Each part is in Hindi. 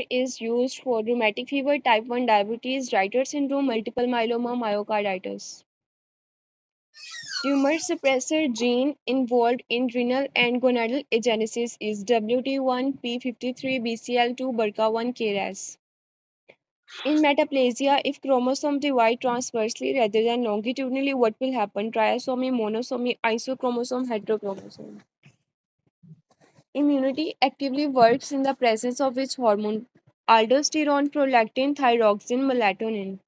is used for rheumatic fever, type 1 diabetes, Reiter syndrome, multiple myeloma, myocarditis. Tumor suppressor gene involved in renal and gonadal agenesis is WT1, P53, BCL2, BRCA1, KRAS. In metaplasia, if chromosomes divide transversely rather than longitudinally, what will happen? Trisomy, monosomy, isochromosome, heterochromosome. Immunity actively works in the presence of which hormone? Aldosterone, prolactin, thyroxine, melatonin.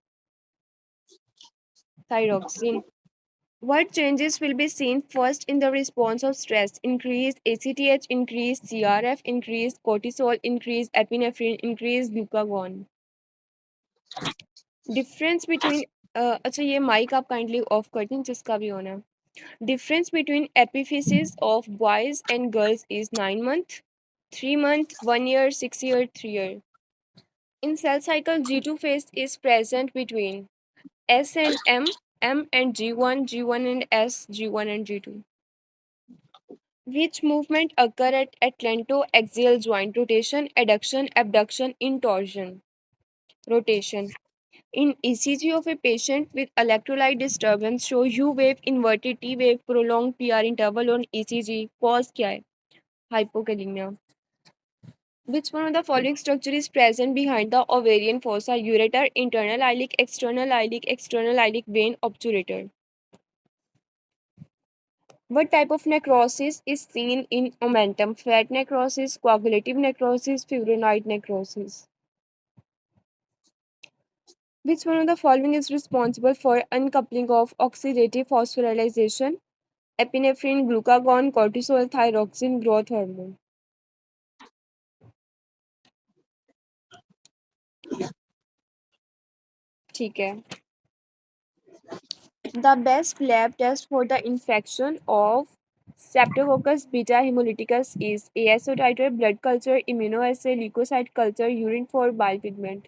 Thyroxine. What changes will be seen first in the response of stress? Increase ACTH, increase CRF, increase cortisol, increase epinephrine, increase glucagon. Difference between अच्छा ये माइक आप काइंडली ऑफ कर दें जिसका भी होना है difference between epiphysis of boys and girls is 9 month 3 month 1 year 6 year 3 year in cell cycle G2 phase is present between S and M and G1 G1 and S G1 and G2 which movement occur at atlantoaxial joint rotation adduction abduction intorsion rotation. In ECG of a patient with electrolyte disturbance, show U wave, inverted T wave, prolonged PR interval on ECG. Cause क्या है? Hypokalemia. Which one of the following structure is present behind the ovarian fossa? Ureter, internal iliac, external iliac vein, obturator. What type of necrosis is seen in omentum? Fat necrosis, coagulative necrosis, fibrinoid necrosis. Which one of the following is responsible for uncoupling of oxidative phosphorylation? Epinephrine, glucagon, cortisol, thyroxine, growth hormone. ठीक है. The best lab test for the infection of Streptococcus beta hemolyticus is ASO titer, blood culture, immunoassay, leukocyte culture, urine for bile pigment.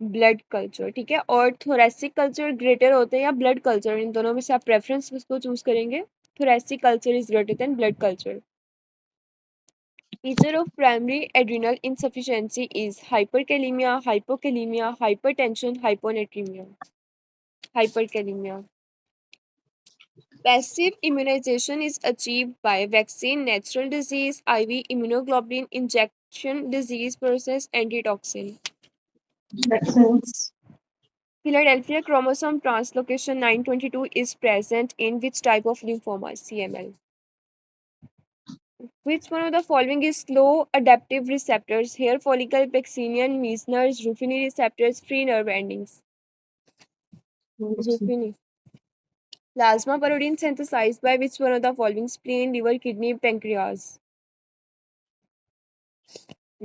Blood culture ठीक है और थोरेसिक कल्चर ग्रेटर होते हैं या ब्लड कल्चर इन दोनों में से आप प्रेफरेंस किसको चूज करेंगे thoracic culture is greater then blood culture feature of primary adrenal insufficiency is hyperkalemia hypokalemia hypertension hyponatremia hyperkalemia passive immunization is achieved by vaccine natural disease IV immunoglobulin injection disease process antitoxin Vaccines. Philadelphia chromosome translocation 922 is present in which type of lymphoma? CML. Which one of the following is slow adaptive receptors? Hair follicle, Pacinian, Meissner's, Ruffini receptors, free nerve endings. Ruffini. Plasma protein synthesized by which one of the following? Spleen, liver, kidney, pancreas.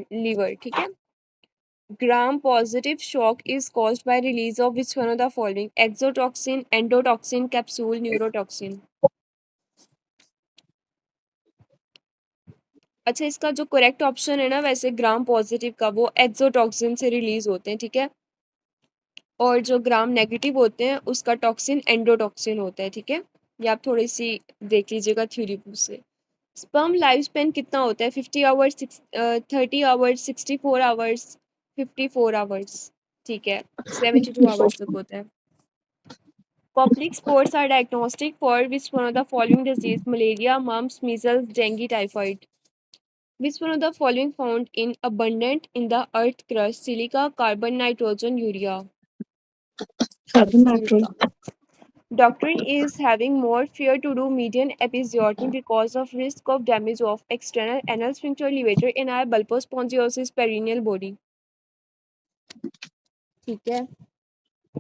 Liver, ठीक है? Gram positive shock is caused by release of which one of the following? Exotoxin, endotoxin, capsule, neurotoxin. अच्छा इसका जो करेक्ट ऑप्शन है ना वैसे ग्राम पॉजिटिव का वो एक्सोटॉक्सिन से रिलीज होते हैं ठीक है और जो ग्राम नेगेटिव होते हैं उसका टॉक्सिन एंडोटॉक्सिन होता है ठीक है ये आप थोड़ी सी देख लीजिएगा थ्योरी बुक से स्पर्म लाइफ स्पेन कितना होता है 50 आवर्स 30 आवर्स 64 आवर्स 54 आवर्स ठीक है 72 आवर्स तक होता है Public sports are diagnostic for which one of the following disease? Malaria, mumps, measles, dengue, typhoid. Which one of the following found in abundant in the earth crust? Silica, carbon, nitrogen, urea. Carbon Silica. nitrogen. Doctor is having more fear to do median episiotomy because of risk of damage of external anal sphincter levator in our bulbospongiosis perineal body. ठीक है.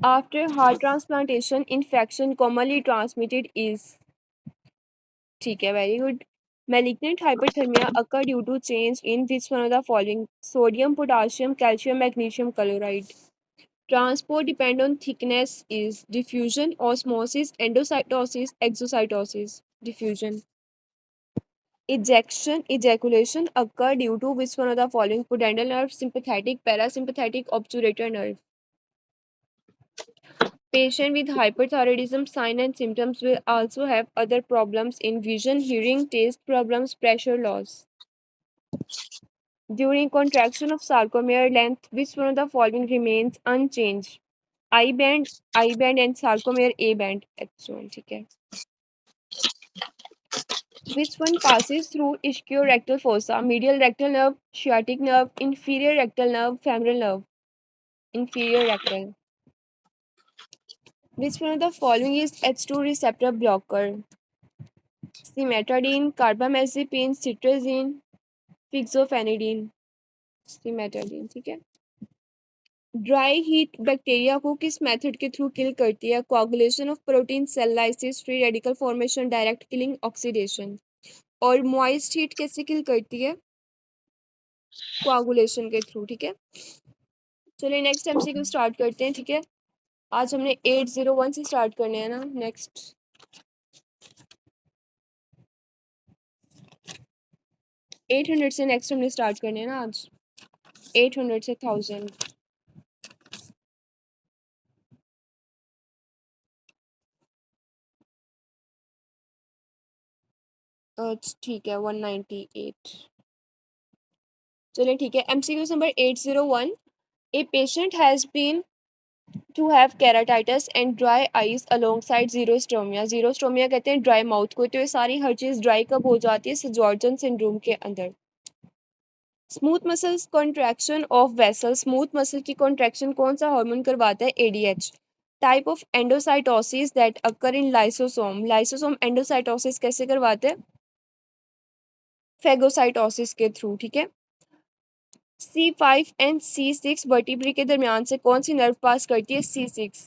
After heart transplantation, infection commonly transmitted is ठीक है, very good. Malignant hyperthermia occur due to change in which one of the following? Sodium, potassium, calcium, magnesium chloride. Transport depend on thickness is diffusion, osmosis, endocytosis, exocytosis. Diffusion. Ejection, ejaculation occur due to which one of the following? Pudendal nerve, sympathetic, parasympathetic, obturator nerve. Patient with hyperthyroidism sign and symptoms will also have other problems in vision, hearing, taste problems, pressure loss. During contraction of sarcomere length, which one of the following remains unchanged? I band and sarcomere A band. H1, ठीक है. Which one passes through ischiorectal fossa? Medial rectal nerve, sciatic nerve, inferior rectal nerve, femoral nerve. Inferior rectal. Which one of the following is H2 receptor blocker? Cimetidine, carbamazepine, cetirizine, fixofenadine. Cimetidine, ठीक है. ड्राई हीट बैक्टीरिया को किस मेथड के थ्रू किल करती है? कोagulation of protein, cell lysis, free radical formation, direct killing, oxidation. और मॉइस्ट हीट कैसे किल करती है? कोagulation के थ्रू, ठीक है. चलिए नेक्स्ट एमसीक्यू स्टार्ट करते हैं, ठीक है. आज हमने 801 से स्टार्ट करने हैं ना. नेक्स्ट 800 से नेक्स्ट हमने स्टार्ट करने हैं ना आज. 800 से 1000. ठीक है 198. चलिए ठीक है. MCQ number 801. A patient has been to have keratitis and dry eyes alongside xerostomia. xerostomia कहते हैं ड्राई माउथ को. तो ये सारी हर चीज़ ड्राई कब हो जाती है? सजॉर्जन सिंड्रोम के अंदर. Smooth muscles contraction of vessel. Smooth muscle की कॉन्ट्रैक्शन कौन सा हार्मोन करवाता है? ADH. Type of endocytosis that occur in lysosome. Lysosome endocytosis कैसे करवाते हैं? फेगोसाइटोसिस के थ्रू, ठीक है. C5 एंड C6 वर्टिब्री के दरमियान से कौन सी नर्व पास करती है? C6.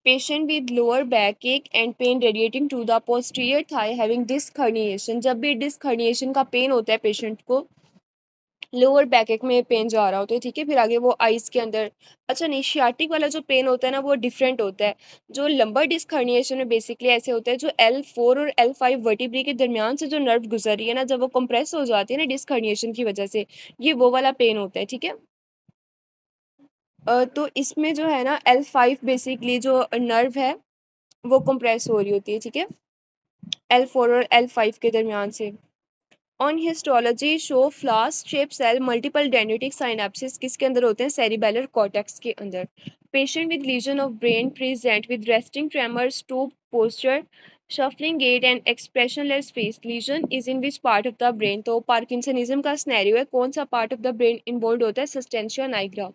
Patient with lower back ache and pain radiating to the posterior thigh having disc herniation. जब भी डिस्क हर्निएशन का पेन होता है पेशेंट को, लोअर बैक एक में पेन जा रहा होता है, ठीक है. फिर आगे वो आइज के अंदर. अच्छा नहीं, शियाटिक वाला जो पेन होता है ना वो डिफरेंट होता है. जो लंबर डिस्क हर्निएशन में बेसिकली ऐसे होता है, जो L4 और L5 वर्टिब्री के दरमियान से जो नर्व गुजर रही है ना, जब वो कंप्रेस हो जाती है ना डिस्क हर्निएशन की वजह से, ये वो वाला पेन होता है, ठीक है. तो इसमें जो है ना L5 बेसिकली जो नर्व है वो कंप्रेस हो रही होती है, ठीक है. L4 और L5 के दरमियान से. On histology show flask shape cell multiple dendritic synapses किसके अंदर होते हैं? सेरिबेलर कॉर्टेक्स के अंदर. Patient with lesion of brain present with resting tremors, to posture, shuffling gait and expressionless face. Lesion is in which part of the brain? तो पार्किंसनिज्म का स्नैरियो है. कौन सा part of the brain involve होता है? Substantia nigra.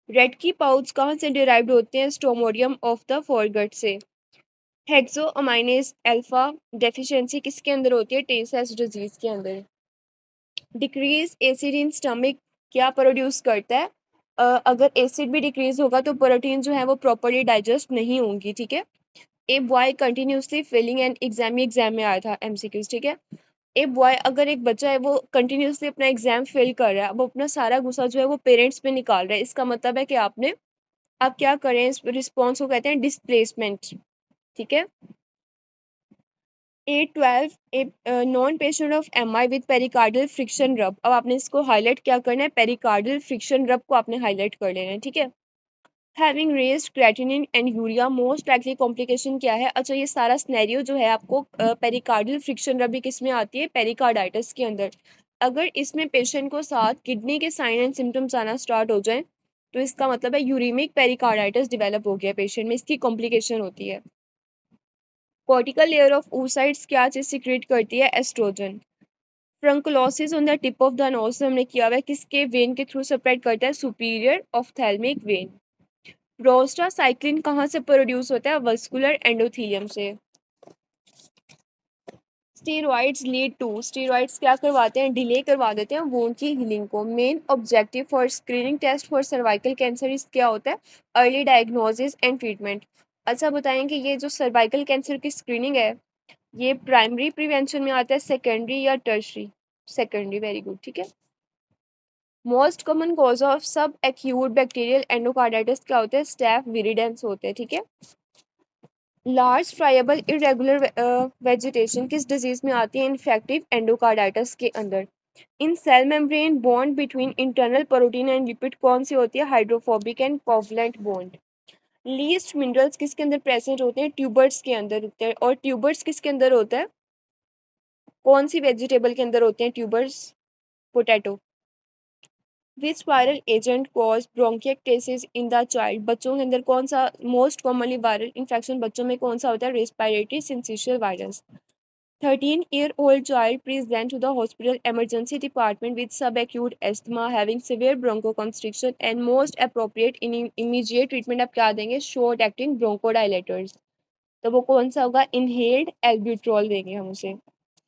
Rathke's pouch कहाँ से डिराइव्ड होते हैं? स्टोमोडियम ऑफ द फोरगट से. हेक्सोअमाइनेज अल्फा डेफिशिएंसी किसके अंदर होती है? टे सेल्स डिजीज के अंदर. डिक्रीज एसिड इन स्टमक क्या प्रोड्यूस करता है? अगर एसिड भी डिक्रीज होगा तो प्रोटीन जो है वो प्रॉपरली डाइजेस्ट नहीं होंगी, ठीक है. A boy continuously failing and exam में आया था एमसीक्यूज, ठीक है. ए बॉय, अगर एक बच्चा है वो कंटिन्यूसली अपना एग्जाम फेल कर रहा है, वो अपना सारा गुस्सा जो है वो पेरेंट्स पे निकाल रहा है, इसका मतलब है कि आप क्या करें? इस रिस्पॉन्स को कहते हैं डिस्प्लेसमेंट, ठीक है. A12 a non patient of MI with pericardial friction रब. अब आपने इसको हाईलाइट क्या करना है? पेरिकार्डियल फ्रिक्शन रब को आपने हाईलाइट कर लेना है, ठीक है. Having raised creatinine and urea most likely complication क्या है? अच्छा ये सारा स्नैरियो जो है आपको पेरिकार्डियल फ्रिक्शन रब भी किस में आती है? पेरिकार्डाइटिस के अंदर. अगर इसमें पेशेंट को साथ किडनी के साइन एंड सिम्टम्स आना स्टार्ट हो जाए तो इसका मतलब है यूरिमिक पेरिकार्डाइटिस डेवलप हो गया पेशेंट में, इसकी कॉम्प्लिकेशन होती है. कॉर्टिकल लेयर ऑफ oocytes क्या चीज सिक्रेट करती है? Estrogen. Furunculosis on the tip of the nose हमने किया हुआ है, किसके वेन के थ्रू स्प्रेड करता है? Superior ऑफ्थेल्मिक when. प्रोस्टासाइक्लिन कहाँ से प्रोड्यूस होता है? वस्कुलर एंडोथेलियम से. Steroids lead to. स्टेरॉइड्स क्या करवाते हैं? डिले करवा देते हैं वोन की हीलिंग को. Main objective for screening test for cervical cancer इस क्या होता है? Early diagnosis and treatment. अच्छा बताएं कि ये जो सर्वाइकल कैंसर की स्क्रीनिंग है ये प्राइमरी प्रिवेंशन में आता है, सेकेंडरी या टर्शरी? सेकेंडरी. वेरी गुड, ठीक है. Most common cause of sub acute bacterial endocarditis क्या होता है? स्टैफ विरिडेंस होते हैं, ठीक है. लार्ज फ्राइबल इरेगुलर वेजिटेशन किस डिजीज में आती है? इन्फेक्टिव एंडोकार्डाइटिस के अंदर. In cell membrane bond between internal protein and lipid कौन सी होती है? Hydrophobic and covalent bond. Least minerals किसके अंदर प्रेजेंट होते हैं? ट्यूबर्स के अंदर होते हैं. और ट्यूबर्स किसके अंदर होता है? कौन सी वेजिटेबल के अंदर होते हैं tubers? Potato. Which viral agent cause bronchiectasis in the child, बच्चों के अंदर कौन सा मोस्ट कॉमनली वायरल इन्फेक्शन बच्चों में कौन सा होता है? Respiratory syncytial virus. 13-year-old child present to the hospital emergency department with subacute asthma having severe bronchoconstriction and most appropriate in immediate treatment आप क्या देंगे? short acting bronchodilators। तो वो कौन सा होगा? इनहेल्ड एल्ब्यूट्रॉल देंगे हम उसे।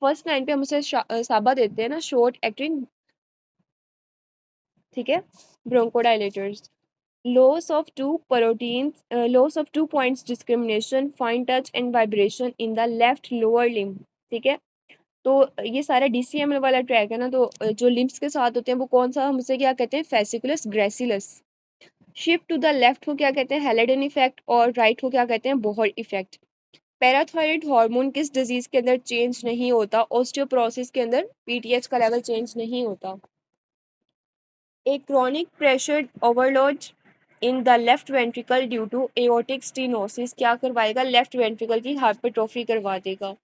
फर्स्ट लाइन पे हम उसे साबा देते हैं ना, शॉर्ट एक्टिंग, ठीक है, bronchodilators. loss of 2 points discrimination, fine touch and vibration in the left lower limb, ठीक है। तो ये सारा DCML वाला ट्रैक है ना, तो जो लिम्स के साथ होते हैं वो कौन सा, हम उसे क्या कहते हैं? Fasciculus gracilis. Shift to the left को क्या कहते हैं? हेलेडन इफेक्ट, और राइट को क्या कहते हैं? Bohr effect. पैराथायराइड हार्मोन किस डिजीज के अंदर चेंज नहीं होता? ऑस्टियोपोरोसिस के अंदर PTH का लेवल चेंज नहीं होता। A chronic pressure overload in the left ventricle due to aortic stenosis क्या करवाएगा? लेफ्ट वेंट्रिकल की हाइपरट्रोफी करवा देगा।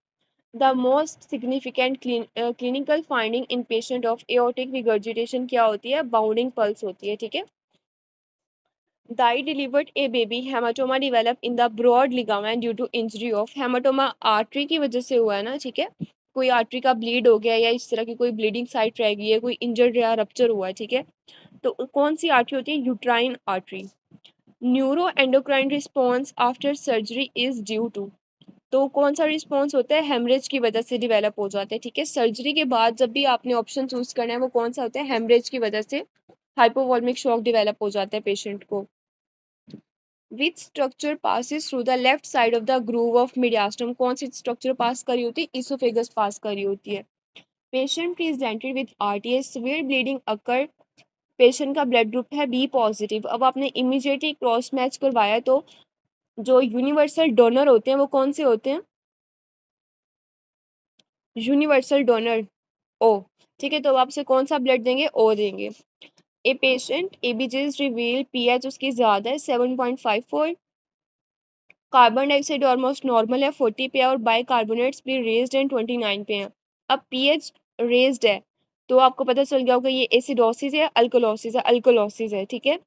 The most significant clinical finding in patient of aortic regurgitation क्या होती है? बाउंडिंग पल्स होती है, ठीक है। Dai delivered a baby, hematoma developed in the broad ligament due to injury of hematoma artery की वजह से हुआ है ना, ठीक है। कोई आर्टरी का ब्लीड हो गया या इस तरह की कोई ब्लीडिंग साइट रह गई है, कोई इंजर्ड या रप्चर हुआ है, ठीक है। तो कौन सी आर्टरी होती है? Uterine artery. Neuro endocrine response after surgery is due to, तो कौन सा रिस्पॉन्स होता है? हेमरेज की वजह से डिवेलप हो जाता है, ठीक है। सर्जरी के बाद जब भी आपने ऑप्शन चूज करना है वो कौन सा होता है? हेमरेज की वजह से हाइपोवॉल्मिक शॉक डिवेलप हो जाता है पेशेंट को। Which structure passes through the left side of the groove of mediastinum, कौन सी स्ट्रक्चर पास करी होती है? इसोफेगस पास करी होती है। Patient presented with RTS, severe bleeding occur, patient का ब्लड ग्रुप है बी पॉजिटिव। अब आपने इमीडिएटली क्रॉस मैच करवाया, तो जो यूनिवर्सल डोनर होते हैं वो कौन से होते हैं? यूनिवर्सल डोनर ओ, ठीक है। तो आपसे कौन सा ब्लड देंगे? ओ देंगे। ए पेशेंट एबीजेस रिवील पीएच उसकी ज़्यादा है 7.54, कार्बन डाइऑक्साइड ऑलमोस्ट नॉर्मल है 40 पे है, और बाइकार्बोनेट्स भी रेज्ड एंड 29 पे हैं। अब पीएच रेज्ड है तो आपको पता चल गया होगा ये एसिडोसिस है, अल्कोलोसिस है, अल्कोलोसिस है, ठीक है।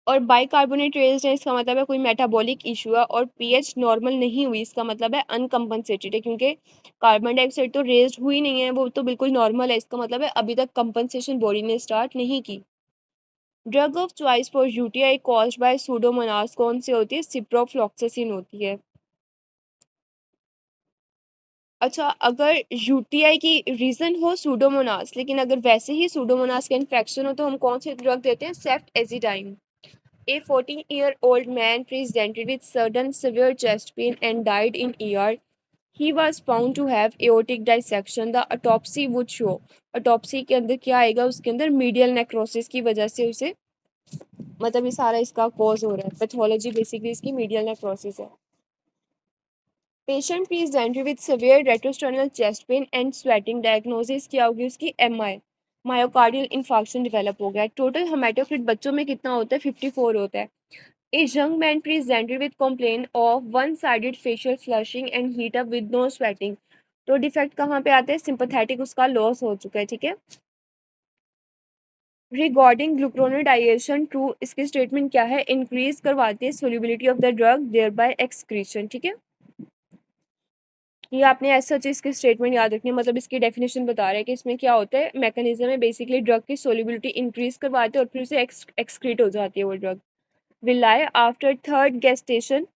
और बाइकार्बोनेट रेज्ड है इसका मतलब है कोई मेटाबॉलिक इशू है, और पीएच नॉर्मल नहीं हुई इसका मतलब है अनकम्पनसेटेड है, क्योंकि कार्बन डाइऑक्साइड तो रेज्ड हुई नहीं है, वो तो बिल्कुल नॉर्मल है, इसका मतलब है अभी तक कंपनसेशन बॉडी ने स्टार्ट नहीं की। Drug of choice for UTI caused by Pseudomonas कौन सी होती है? सिप्रोफ्लॉक्सासिन होती है। अच्छा, अगर यूटीआई की रीजन हो सूडोमोनास, लेकिन अगर वैसे ही सूडोमोनास का इन्फेक्शन हो तो हम कौन से ड्रग देते हैं? सेफ्टेजिडाइन। A 14-year-old man presented with sudden severe chest pain and died in ER. He was found to have aortic dissection. The autopsy would show. Autopsy के अंदर क्या आएगा? उसके अंदर मीडियल नेक्रोसिस की वजह से उसे, मतलब ये सारा इसका कॉज हो रहा है, पैथोलॉजी बेसिकली इसकी मीडियल नेक्रोसिस है। Patient presented with severe retrosternal chest pain and sweating. Diagnosis क्या होगी उसकी? MI, मायोकार्डियल इन्फार्क्शन डेवलप हो गया। टोटल हेमाटोक्रिट बच्चों में कितना होता है? 54 होता है। A young man presented with complaint of one-sided facial flushing and heat up with no sweating. तो डिफेक्ट कहाँ पे आते हैं? सिंपैथेटिक उसका लॉस हो चुका है, ठीक है। रिगार्डिंग ग्लूकोनाइडेशन ट्रू, इसकी स्टेटमेंट क्या है? इंक्रीज करवाती है solubility of the drug thereby बाय एक्सक्रीशन, ठीक है। ये आपने ऐसा चीज की स्टेटमेंट याद रखनी है, मतलब इसकी डेफिनेशन बता रहे हैं कि इसमें क्या होता है, मैकेनिज्म है बेसिकली ड्रग की सोल्यूबिलिटी इंक्रीज करवाते हैं और फिर उसे एक्सक्रीट हो जाती है वो drug. Villi after third gestation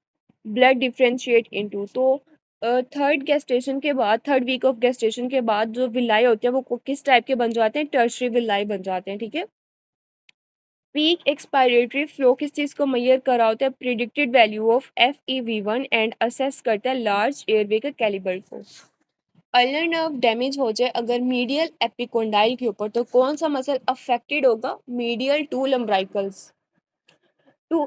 blood differentiate into, तो थर्ड गेस्टेशन के बाद, थर्ड वीक ऑफ गेस्टेशन के बाद जो विलाई होते हैं वो किस टाइप के बन जाते हैं? टर्शरी विलाई बन जाते हैं, ठीक है। पीक एक्सपायरेटरी फ्लो किस चीज़ को मैयर कर रहा होता है? Predicted value of FEV1 and assess करता है लार्ज एयरवे के कैलिबर को। अल्नर नर्व डैमेज हो जाए अगर मीडियल एपिकोंडाइल के ऊपर, तो कौन सा मसल अफेक्टेड होगा? Medial two lumbricals. To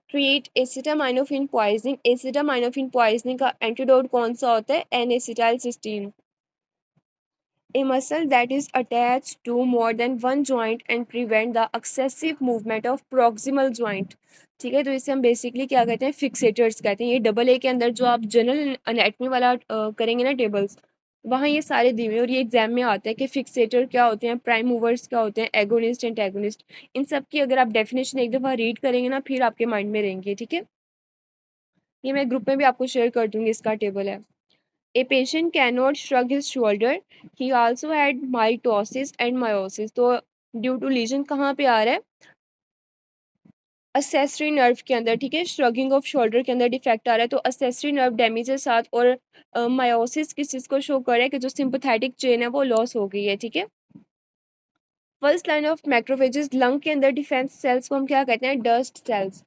treat acetaminophen poisoning, acetaminophen poisoning का एंटीडोट कौन सा होता है? N-acetyl-cysteine। A muscle that is attached to more than one joint and prevent the excessive movement of proximal joint, ठीक है। तो इसे हम बेसिकली क्या कहते हैं? फिक्सेटर्स कहते हैं। ये AA के अंदर जो आप जनरल एनाटमी वाला करेंगे ना टेबल्स, वहाँ ये सारे दिए हुए हैं और ये एग्जाम में आता है कि फिक्सेटर क्या होते हैं, प्राइम मूवर्स क्या होते हैं, एगोनिस्ट एंटेगोनिस्ट, इन सब की अगर आप डेफिनेशन एक दफ़ा रीड करेंगे ना फिर आपके माइंड में रहेंगे, ठीक है। ये मैं ग्रुप में भी आपको शेयर कर दूंगी, इसका टेबल है। A patient cannot shrug his shoulder, he also had mitosis and miosis. तो ड्यू टू लीजन कहाँ पे आ रहा है, असेसरी नर्व के अंदर, ठीक है। श्रगिंग ऑफ शोल्डर के अंदर डिफेक्ट आ रहा है, तो असेसरी नर्व डैमेज के साथ, और मायोसिस किस चीज़ को शो कर रहा है कि जो सिंपैथेटिक चेन है वो लॉस हो गई है, ठीक है। First line of macrophages, lung के अंदर डिफेंस सेल्स को हम क्या कहते हैं, dust cells.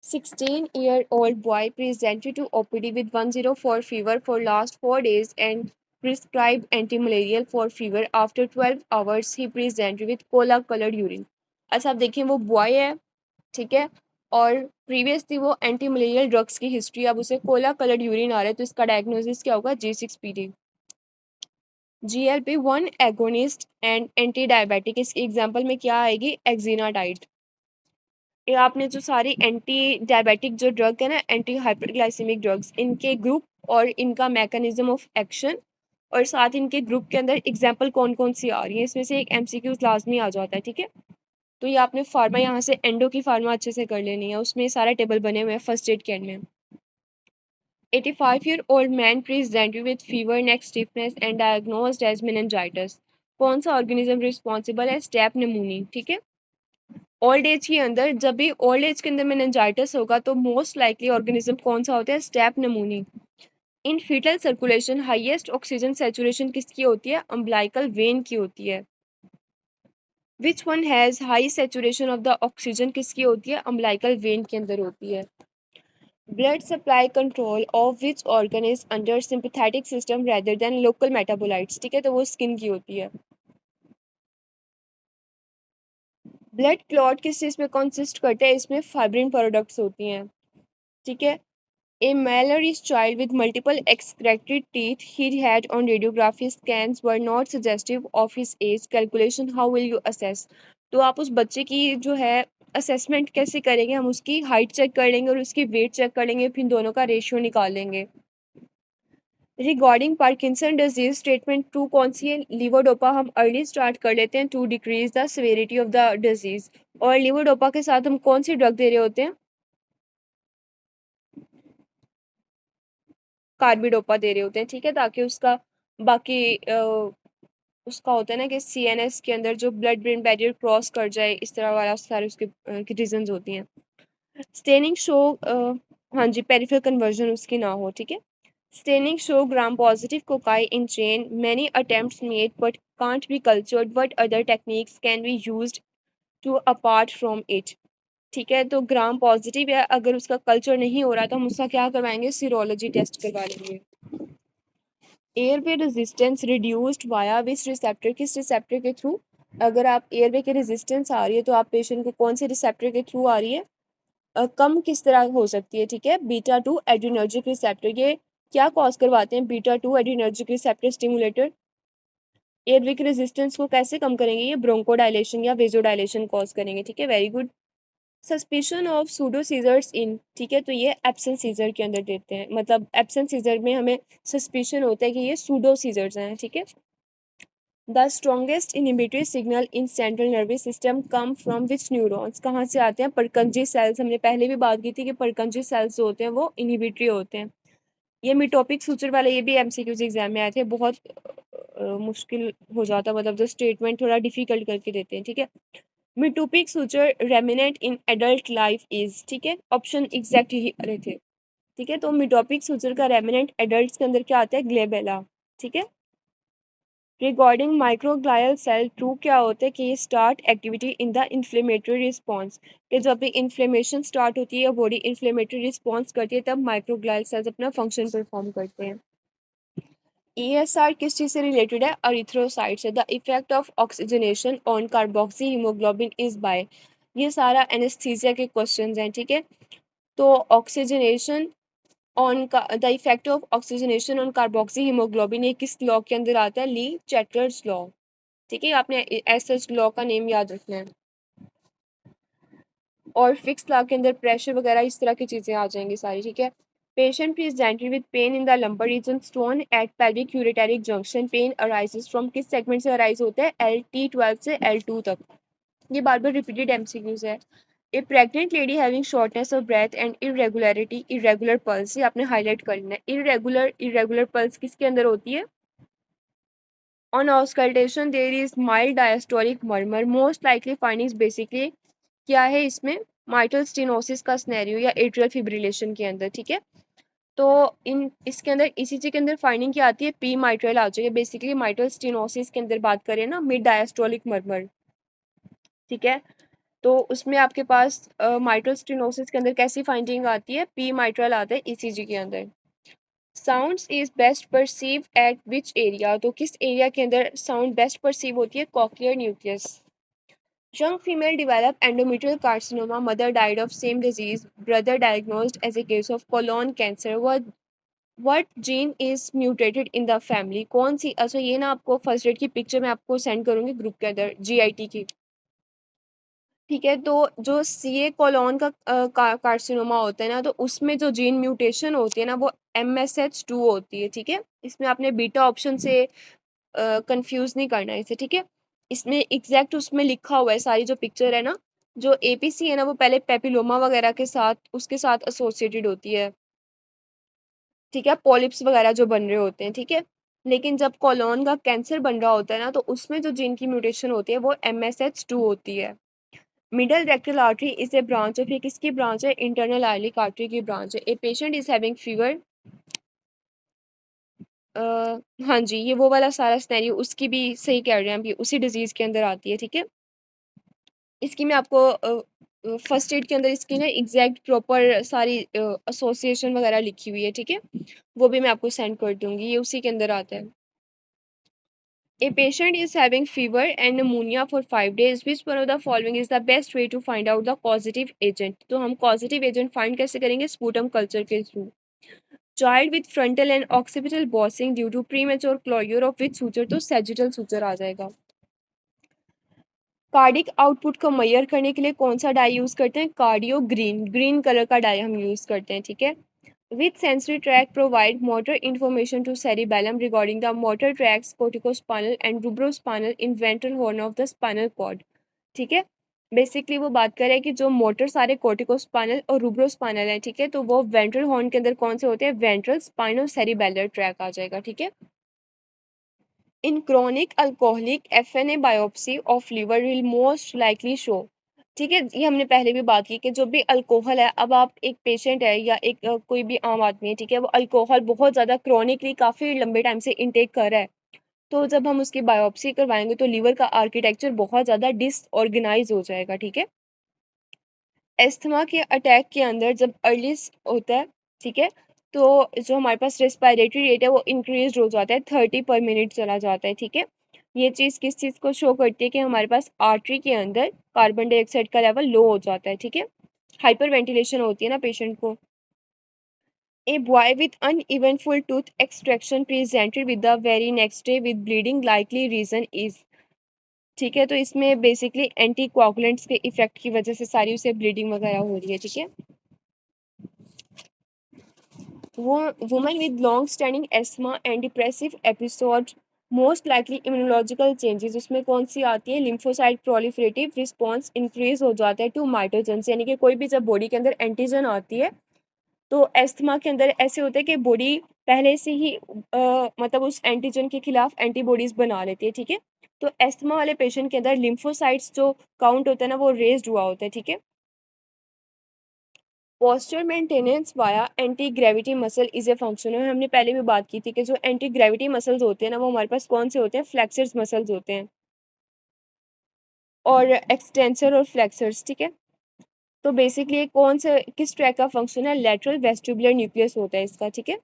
16-year-old boy presented to OPD with 104 fever for last 4 days and prescribed anti-malarial for fever. After 12 hours, he presented with cola colored urine. अच्छा, आप देखिए वो बॉय है, ठीक है, और प्रीवियसली वो एंटी मलेरियल ड्रग्स की हिस्ट्री, अब उसे कोला कलर्ड यूरिन आ रहा है, तो इसका डायग्नोसिस क्या होगा, G6PD। GLP-1 agonist and anti diabetic, इसकी एग्जांपल में क्या आएगी, एक्जिनाडाइड। ये आपने जो सारी एंटी डायबिटिक जो ड्रग है ना, एंटी हाइपरग्लाइसेमिक ड्रग्स, इनके ग्रुप और इनका मैकेनिज्म ऑफ एक्शन, और साथ इनके ग्रुप के अंदर एग्जांपल कौन कौन सी आ रही है, इसमें से एक MCQ लाजमी आ जाता है, ठीक है। तो ये आपने फार्मा यहाँ से एंडो की फार्मा अच्छे से कर लेनी है, उसमें सारा टेबल बने हुए हैं फर्स्ट एड के एंड में। 85-year-old man presented with fever, neck stiffness and diagnosed as meningitis। कौन सा ऑर्गेनिज्म रिस्पॉन्सिबल है, स्टेप निमोनी, ठीक है। ओल्ड एज के अंदर, जब भी ओल्ड एज के अंदर मेनिंजाइटिस होगा तो मोस्ट लाइकली ऑर्गेनिज्म कौन सा होता है, staph pneumonia. In fetal circulation highest oxygen saturation किसकी होती है, अम्बिलिकल वेन की होती है। Which one has high saturation of the oxygen किसकी होती है, अम्बिलिकल वेन के अंदर होती है। Blood supply control of which organ is under sympathetic system rather than local metabolites, ठीक है, तो वो स्किन की होती है। ब्लड क्लॉट किस चीज़ में कंसिस्ट करते हैं, इसमें फाइब्रिन प्रोडक्ट्स होती हैं, ठीक है। A malnourished child with multiple excreted teeth he had on radiography scans were not suggestive of his age. Calculation, how will you assess? तो आप उस बच्चे की जो है असेसमेंट कैसे करेंगे, हम उसकी हाइट चेक कर लेंगे और उसकी वेट चेक कर लेंगे, फिर दोनों का रेशियो निकाल लेंगे। रिगार्डिंग पार्किंसन डिजीज, स्टेटमेंट 2 कौन सी है, लीवोडोपा हम अर्ली स्टार्ट कर लेते हैं to decrease the severity of the disease, और लीवोडोपा के साथ हम कौन सी ड्रग दे रहे होते हैं, कार्बिडोपा दे रहे होते हैं, ठीक है, ताकि उसका बाकी उसका होता है ना कि CNS के अंदर जो ब्लड ब्रेन बैरियर क्रॉस कर जाए, इस तरह वाला सारे उसके रीजंस होती हैं। स्टेनिंग शो, हाँ जी, पेरिफेरल कन्वर्जन उसकी ना हो, ठीक है। Staining show gram positive cocci in chain, many attempts made but can't be cultured, what other techniques can be used to apart from it, ठीक है। तो ग्राम पॉजिटिव है, अगर उसका कल्चर नहीं हो रहा तो हम उसका क्या करवाएंगे, सीरोलॉजी टेस्ट करवा लेंगे। एयरवे रेजिस्टेंस रिड्यूस्ड वाया विच रिसेप्टर, किस रिसेप्टर के थ्रू, अगर आप एयरवे की रेजिस्टेंस आ रही है तो आप पेशेंट को कौन से रिसेप्टर के थ्रू आ रही है, कम किस तरह हो सकती है, ठीक है, बीटा 2 एड्रीनर्जिक रिसेप्टर। ये क्या कॉज करवाते हैं, beta 2 adrenergic receptor stimulator. Airway की रेजिस्टेंस को कैसे कम करेंगे, ये ब्रोंकोडायलेशन या वेजोडायलेशन कॉज करेंगे, ठीक है, very good. Suspicion of pseudo seizures in, ठीक है, तो ये एब्सेंट सीजर के अंदर देते हैं, मतलब एब्सेंट सीजर में हमें सस्पिशन होता है कि ये सूडो सीजर्स हैं, ठीक है। The strongest inhibitory signal in central nervous system come from which neurons, कहाँ से आते हैं, परकंजी सेल्स। हमने पहले भी बात की थी कि परकंजी सेल्स जो होते हैं वो इनहिबिटरी होते हैं। ये मिटोपिक सूचर वाले, ये भी MCQs एग्जाम में आए थे, बहुत मुश्किल हो जाता, मतलब जो स्टेटमेंट थोड़ा डिफिकल्ट करके देते हैं, ठीक है। Metopic suture remnant in adult life is, ठीक है, ऑप्शन एग्जैक्ट ही आ रहे थे, ठीक है। तो मिटोपिक सूचर का रेमिनेंट एडल्ट्स के अंदर क्या आता है, ग्लेबेला, ठीक है। रिगार्डिंग माइक्रोग्लाइल सेल, ट्रू क्या होता है कि ये start activity in the inflammatory response, कि जब भी इन्फ्लेमेशन स्टार्ट होती है या बॉडी इन्फ्लेमेटरी रिस्पॉन्स करती है तब माइक्रोग्लाइल सेल्स अपना फंक्शन परफॉर्म करते हैं। ESR किस चीज़ से रिलेटेड है, अरिथ्रोसाइट से। The effect of oxygenation on carboxy haemoglobin is by, ये सारा एनेस्थीसिया के क्वेश्चंस हैं, ठीक है। तो ऑक्सीजनेशन ऑन का the effect of oxygenation on carboxy haemoglobin, ये किस लॉ के अंदर आता है, ली चैटर्स लॉ, ठीक है, आपने ऐसे लॉ का नेम याद रखना है। और फिक्स लॉ के अंदर प्रेशर वगैरह इस तरह की चीज़ें आ जाएंगी सारी, ठीक है। Patient presented with pain in the lumbar region, stone at pelvic ureteric junction. Pain arises from किस segment से arise होता है? LT12 से L2 तक. ये बार बार repeated MCQs है. A pregnant lady having shortness of breath and irregular pulse. ये आपने highlight करना है. Irregular pulse किसके अंदर होती है? On auscultation there is mild diastolic murmur. Most likely findings basically क्या है इसमें? mitral stenosis का scenario या atrial fibrillation के अंदर. ठीक है, तो इन इसके अंदर ECG के अंदर फाइंडिंग क्या आती है? पी माइट्रल आ जाएगी. बेसिकली माइट्रल स्टेनोसिस के अंदर बात करें ना, मिड डायस्टोलिक मर्मर. ठीक है, तो उसमें आपके पास माइट्रल स्टेनोसिस के अंदर कैसी फाइंडिंग आती है? पी माइट्रल आता है ECG के अंदर. Sounds is best perceive eight which area? तो किस एरिया के अंदर साउंड बेस्ट परसीव होती है? Cochlear nucleus. Young female developed endometrial carcinoma. Mother died of same disease. Brother diagnosed as a case of colon cancer. What gene is mutated in the family? कौन सी? अच्छा ये ना आपको फर्स्ट एड की पिक्चर मैं आपको सेंड करूँगी ग्रुप के अंदर, GIT की. ठीक है, तो जो CA कोलोन का कार्सिनोमा होता है ना, तो उसमें जो जीन म्यूटेशन होती है ना वो MSH2 होती है. ठीक है, इसमें आपने बीटा ऑप्शन से कंफ्यूज नहीं करना है इसे. ठीक है, इसमें एग्जैक्ट उसमें लिखा हुआ है. सारी जो पिक्चर है ना, जो APC है ना वो पहले पेपिलोमा वगैरह के साथ उसके साथ एसोसिएटेड होती है. ठीक है, पॉलिप्स वगैरह जो बन रहे होते हैं. ठीक है, लेकिन जब कोलोन का कैंसर बन रहा होता है ना, तो उसमें जो जीन की म्यूटेशन होती है वो MSH2 होती है. Middle rectal artery is a branch of, ये किसकी ब्रांच है? इंटरनल आइलिक आर्टरी की ब्रांच है. A patient is having fever. हाँ जी, ये वो वाला सारा स्नैरियो उसकी भी सही कह रहे हैं, अभी उसी डिजीज़ के अंदर आती है. ठीक है, इसकी मैं आपको फर्स्ट एड के अंदर इसकी ना एग्जैक्ट प्रॉपर सारी एसोसिएशन वगैरह लिखी हुई है. ठीक है, वो भी मैं आपको सेंड कर दूंगी, ये उसी के अंदर आता है. A patient is having fever and pneumonia for 5 days. Which one of the following is the best way to find out the causative agent? तो हम causative agent find कैसे करेंगे? Sputum culture के through. Child with frontal and occipital bossing due to premature closure of which suture? तो sagittal suture आ जाएगा. कार्डिक आउटपुट को मेजर करने के लिए कौन सा डाई यूज करते हैं? कार्डियो ग्रीन कलर का डाई हम यूज करते हैं. ठीक है, with sensory tract provide motor information to cerebellum regarding the motor tracts corticospinal and rubrospinal in ventral horn of the spinal cord. ठीक है, बेसिकली वो बात कर रहे हैं कि जो मोटर सारे कोर्टिकोस्पाइनल और रूब्रोस्पाइनल है. ठीक है, तो वो वेंट्रल हॉर्न के अंदर कौन से होते हैं? वेंट्रल स्पाइनो सेरिबेलर ट्रैक आ जाएगा. ठीक है, in chronic alcoholic FNA biopsy of liver will most likely show. ठीक है, ये हमने पहले भी बात की कि जो भी अल्कोहल है, अब आप एक पेशेंट है या एक कोई भी आम आदमी है. ठीक है, वो अल्कोहल बहुत ज़्यादा क्रॉनिकली काफ़ी लंबे टाइम से इनटेक कर रहा है, तो जब हम उसकी बायोप्सी करवाएंगे तो लीवर का आर्किटेक्चर बहुत ज़्यादा डिसऑर्गेनाइज हो जाएगा. ठीक है, एस्थमा के अटैक के अंदर जब अर्ली होता है. ठीक है, तो जो हमारे पास रेस्पिरेटरी रेट है वो इंक्रीज हो जाता है, 30 पर मिनट चला जाता है. ठीक है, ये चीज़ किस चीज़ को शो करती है? कि हमारे पास आर्टरी के अंदर कार्बन डाइऑक्साइड का लेवल लो हो जाता है. ठीक है, हाइपर वेंटिलेशन होती है ना पेशेंट को. A boy with uneventful tooth extraction presented with the very next day with bleeding, likely reason is. ठीक है, तो इसमें बेसिकली एंटी कोआगुलेंट्स के इफेक्ट की वजह से सारी उसे ब्लीडिंग वगैरह हो रही है. ठीक है, वो women with long standing asthma and depressive episode most likely immunological changes, उसमें कौन सी आती है? लिम्फोसाइट प्रोलिफरेटिव रिस्पॉन्स इंक्रीज हो जाता है टू माइटोजन, यानी कि कोई भी जब बॉडी के अंदर एंटीजन आती है तो एस्थमा के अंदर ऐसे होता है कि बॉडी पहले से ही मतलब उस एंटीजन के खिलाफ एंटीबॉडीज बना लेती है. ठीक है, तो एस्थमा वाले पेशेंट के अंदर लिम्फोसाइट्स जो काउंट होता है ना वो रेज्ड हुआ होता है. ठीक है, posture maintenance via anti gravity muscle is a function है. हमने पहले भी बात की थी कि जो एंटी ग्रेविटी मसल्स होते हैं ना वो हमारे पास कौन से होते हैं? फ्लेक्सर्स मसल्स होते हैं और एक्सटेंसर और फ्लेक्सर्स. ठीक है, तो बेसिकली कौन से किस ट्रैक का फंक्शन है? लेटरल वेस्टिबुलर न्यूक्लियस होता है इसका. ठीक है,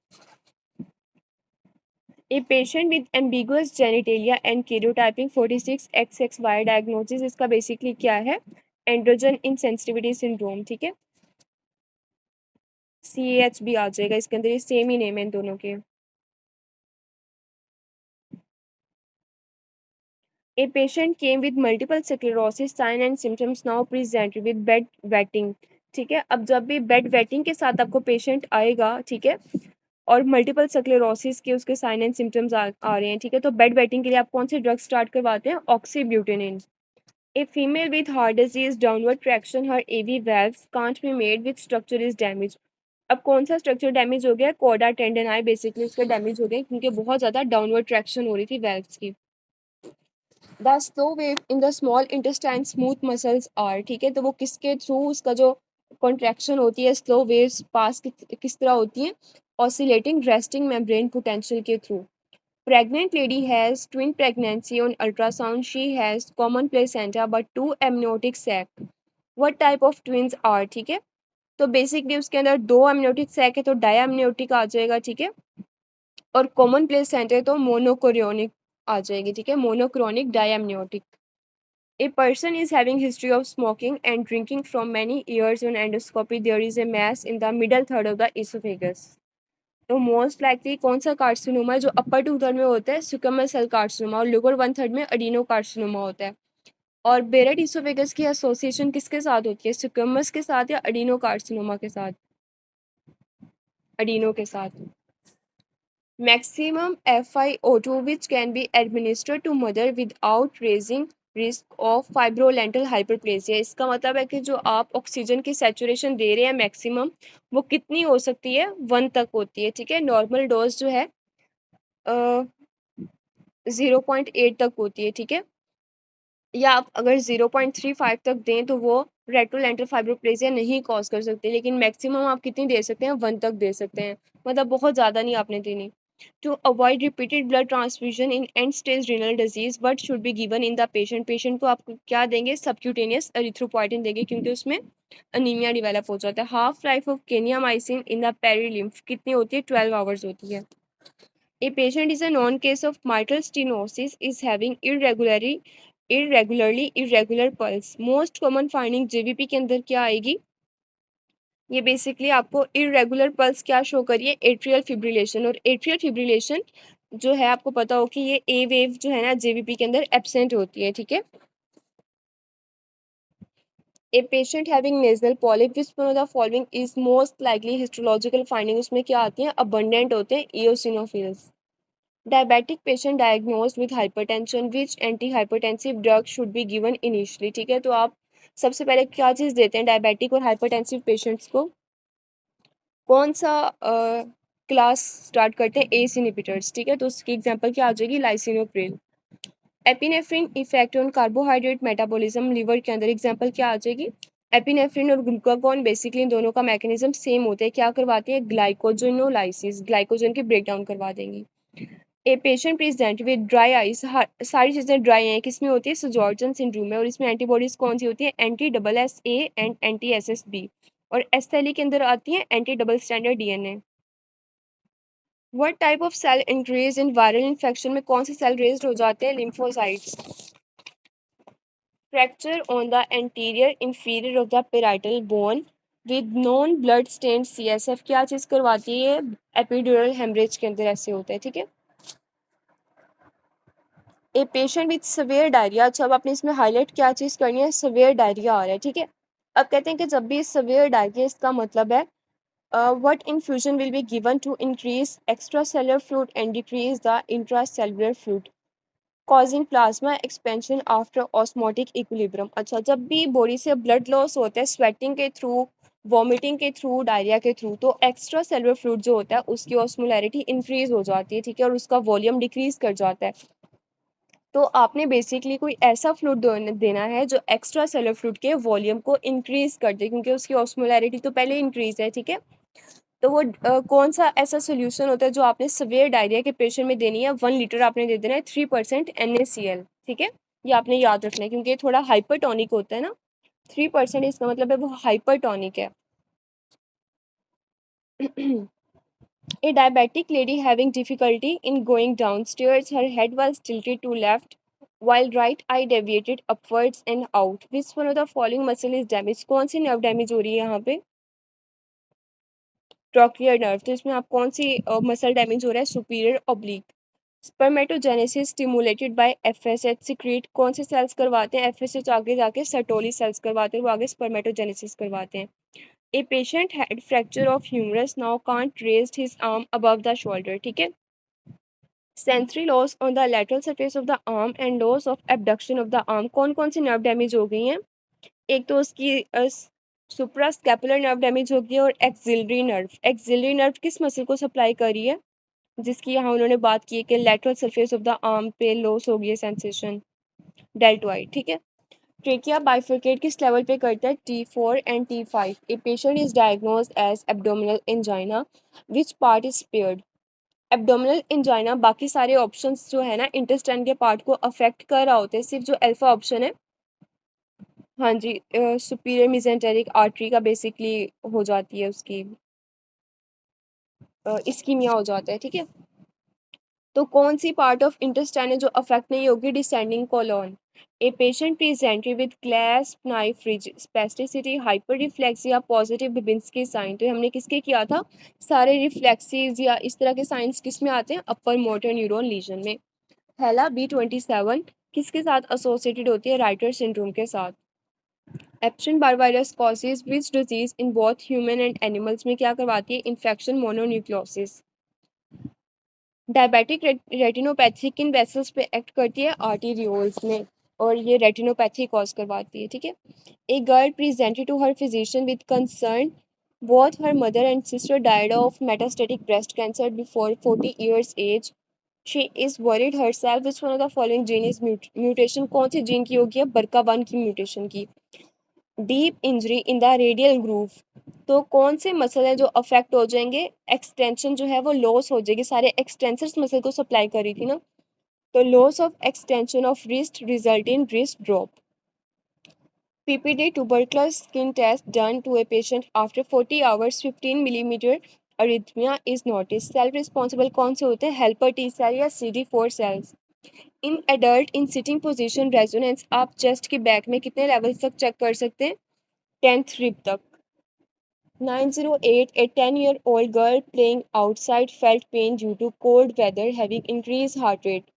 a patient with ambiguous genitalia and karyotyping 46XXY diagnosis, इसका बेसिकली क्या है? Androgen insensitivity syndrome. ठीक है, CAH भी आ जाएगा इसके अंदर, ये सेम ही नेम है इन दोनों के. A patient came with multiple sclerosis sign and symptoms now presented with bed wetting. ठीक है। अब जब भी बेड वेटिंग के साथ आपको पेशेंट आएगा, ठीक है, और मल्टीपल स्क्लेरोसिस के उसके साइन एंड सिम्टम्स आ रहे हैं, ठीक है, तो बेड वेटिंग के लिए आप कौन से ड्रग स्टार्ट करवाते हैं? Oxybutynin. A female with heart disease downward traction her AV valves can't be made with structure is damage. अब कौन सा स्ट्रक्चर डैमेज हो गया? कॉर्डा टेंडन बेसिकली उसके डैमेज हो गए क्योंकि बहुत ज़्यादा डाउनवर्ड ट्रैक्शन हो रही थी वेल्व्स की। The slow wave in the small intestine smooth muscles are, ठीक है, तो वो किसके थ्रू उसका जो कॉन्ट्रैक्शन होती है, स्लो वेव्स पास किस तरह होती है? ऑसिलेटिंग रेस्टिंग मेम्ब्रेन पोटेंशियल के through. Pregnant lady has twin pregnancy on ultrasound. She has common placenta but two amniotic sac. What type of twins are? ठीक है, तो बेसिकली उसके अंदर दो amniotic sac है तो डायamniotic आ जाएगा, ठीक है, और कॉमन प्लेसेंटा है तो मोनोकोरियोनिक आ जाएगी, ठीक है, monochronic डायamniotic. A person is having history of smoking and drinking from many years. On endoscopy there is a mass in the middle third of the esophagus. तो मोस्ट लाइकली कौन सा कार्सिनोमा है जो अपर टू थर्ड में होता है? स्क्विमस सेल कार्सिनोमा, और लोअर वन थर्ड में अडीनो कार्सिनोमा होता है। और बेरेट इसोफेगस की एसोसिएशन किसके साथ होती है? स्क्विमस के साथ या अडीनो कार्सिनोमा के साथ? अडीनो के साथ। Maximum FiO2 which can be administered to mother without raising risk of fibrolental hyperplasia. इसका मतलब है कि जो आप ऑक्सीजन की सैचुरेशन दे रहे हैं मैक्सिमम, वो कितनी हो सकती है? 1 तक होती है, ठीक है। नॉर्मल डोज जो है 0.8 तक होती है, ठीक है, या आप अगर 0.35 तक दें तो वो रेट्रोलेंटल फाइब्रोप्लेसिया नहीं कॉज कर सकती, लेकिन मैक्सिमम आप कितनी दे सकते हैं? 1 तक दे सकते हैं, मतलब बहुत ज़्यादा नहीं आपने देनी। To avoid repeated blood transfusion in end stage renal disease what should be given in the patient? Patient को आप क्या देंगे? सबक्यूटेनियस एरिथ्रोपोइटिन देंगे क्योंकि उसमें अनीमिया डेवलप हो जाता है। Half life of kanamycin in the perilymph कितनी होती है? 12 आवर्स होती है। A patient is a known case of mitral stenosis is having irregularly irregular pulse. Most common finding JVP के अंदर क्या आएगी? ये बेसिकली आपको इरेगुलर पल्स क्या शो करिए? Atrial fibrillation. और एट्रियल फिब्रिलेशन जो है आपको पता हो कि ये ए वेव जो है ना जेवीपी के अंदर एब्सेंट होती है, ठीक है। A patient having nasal polyp which one of the following is most likely histological finding, उसमें क्या आती हैं? अबंडेंट होते हैं eosinophils. Diabetic patient diagnosed with hypertension which anti hypertensive drug should be given initially, ठीक है, तो आप सबसे पहले क्या चीज़ देते हैं डायबिटिक और हाइपरटेंसिव पेशेंट्स को? कौन सा क्लास स्टार्ट करते हैं? एस इनहिबिटर्स, ठीक है, तो उसकी एग्जांपल क्या आ जाएगी? Lisinopril. Epinephrine effect on carbohydrate metabolism liver के अंदर, एग्जांपल क्या आ जाएगी? एपिनेफ्रिन और ग्लूकागॉन बेसिकली इन दोनों का मैकेनिज्म सेम होता है, क्या करवाती है? ग्लाइकोजेनोलाइसिस, ग्लाइकोजन की ब्रेक डाउन करवा देंगी। A patient present with dry eyes, सारी चीज़ें ड्राई हैं, किसमें होती है? सजॉर्जन सिंड्रोम में, और इसमें एंटीबॉडीज कौन सी होती है? Anti double S A and anti S S B, और एस्थेली के अंदर आती है anti double stranded DNA। What type of cell increase in viral infection में कौन से सेल रेज्ड हो जाते हैं? Lymphocytes. Fracture on the anterior inferior of the parietal bone with non blood stained CSF क्या चीज़ करवाती है? एपिड्यूरल हेमरेज के अंदर ऐसे होता है, ठीक है। A patient with severe diarrhoea, अच्छा अब आपने इसमें हाईलाइट क्या चीज़ करनी है? सवेयर डायरिया आ रहा है, ठीक है। अब कहते हैं कि जब भी सवेयर डायरिया, इसका मतलब है what infusion will be given to increase extracellular fluid and decrease the intracellular fluid causing plasma expansion after osmotic equilibrium? अच्छा, जब भी बॉडी से ब्लड लॉस होता है स्वेटिंग के थ्रू, वॉमिटिंग के थ्रू, डायरिया के थ्रू, तो एक्स्ट्रा सेलुलर फ्लूइड जो होता है उसकी ऑस्मोलैरिटी इंक्रीज हो जाती है, ठीक है, और उसका वॉल्यूम डिक्रीज कर जाता है। तो आपने बेसिकली कोई ऐसा फ्लूइड देना है जो एक्स्ट्रा सेलुलर फ्लूइड के वॉल्यूम को इंक्रीज कर दे क्योंकि उसकी ऑस्मोलैरिटी तो पहले इंक्रीज है, ठीक है। तो वो कौन सा ऐसा सोल्यूशन होता है जो आपने सवेयर डायरिया के पेशेंट में देनी है? 1 लीटर आपने दे देना है 3% NaCl, ठीक है, ये आपने याद रखना है क्योंकि ये थोड़ा हाइपरटोनिक होता है ना। 3% इसका मतलब है वो हाइपरटोनिक है। A diabetic lady having difficulty in going downstairs, her head was tilted to left while right eye deviated upwards and out. Which one of the following muscle is damaged? कौन सी नर्व डैमेज हो रही है यहाँ पे? Trochlear nerve. तो इसमें आप कौन सी मसल डैमेज हो रहा है? Superior oblique. Spermatogenesis stimulated by FSH secrete कौन से सेल्स करवाते हैं? एफएसएच आगे जाके सर्टोली सेल्स करवाते हैं, वो आगे स्पर्मेटोजेनेसिस करवाते हैं। A patient had fracture of humerus now can't raise his arm above the shoulder, ठीक है। Sensory loss on the lateral surface of the arm and loss of abduction of the arm, कौन कौन सी नर्व डैमेज हो गई हैं? एक तो उसकी सुप्रास्कैपुलर नर्व डैमेज हो गई है, और एक्सिलरी नर्व, एक्सिलरी नर्व किस मसल को सप्लाई कर रही है? जिसकी यहाँ उन्होंने बात की है कि lateral surface of the arm पे लॉस हो गई है सेंसेशन, डेल्टोइड, ठीक है। ट्रेकिया बाइफरकेट किस लेवल पे करता है? T4 and T5। A patient is diagnosed as abdominal angina, which part is spared? Abdominal angina बाकी सारे ऑप्शंस जो है ना इंटेस्टाइन के पार्ट को अफेक्ट कर रहा होता है, सिर्फ जो अल्फा ऑप्शन है, हाँ जी, सुपीरियर मिजेंटेरिक आर्टरी का बेसिकली हो जाती है उसकी इस्कीमिया हो जाता है, ठीक है। तो कौन सी पार्ट ऑफ इंटेस्टाइन है जो अफेक्ट नहीं होगी? Descending colon. A patient presented with clasp knife spasticity hyperreflexia positive Babinski sign, तो हमने किसके किया था? सारे रिफ्लेक्सीज या इस तरह के साइंस किस में आते हैं? अपर मोटर न्यूरॉन लीजन में। हेला B27 किसके साथ एसोसिएटेड होती है? राइटर सिंड्रोम के साथ। Epstein Barr virus causes which disease in both human and animals में क्या करवाती है? Infection mononucleosis. डायबिटिक रेटिनोपैथी किन वेसल्स पे एक्ट करती है? आर्टेरियोल्स में, और ये रेटिनोपैथी कॉज करवाती है, ठीक है। A girl presented to her physician with concern both her mother and sister died of metastatic breast cancer before 40 years age. She is worried herself which one of the following gene is mutation, कौन सी जीन की होगी? BRCA1 की म्यूटेशन की। Deep injury in the radial groove, तो कौन से मसल हैं जो अफेक्ट हो जाएंगे? एक्सटेंशन जो है वो लॉस हो जाएगी, सारे एक्सटेंसर्स मसल को सप्लाई कर रही थी ना, तो loss of extension of wrist result in wrist drop. PPD tuberculous skin test done to a patient after 40 hours 15 millimeter arrhythmia is noticed। Self responsible कौन से होते हैं? हेल्पर टी सेल या CD4 cells. In adult in sitting position resonance आप चेस्ट के बैक में कितने लेवल्स तक चेक कर सकते हैं? 10th रिब तक। 908 a 10-year-old girl playing outside felt pain due to cold weather having increased heart rate।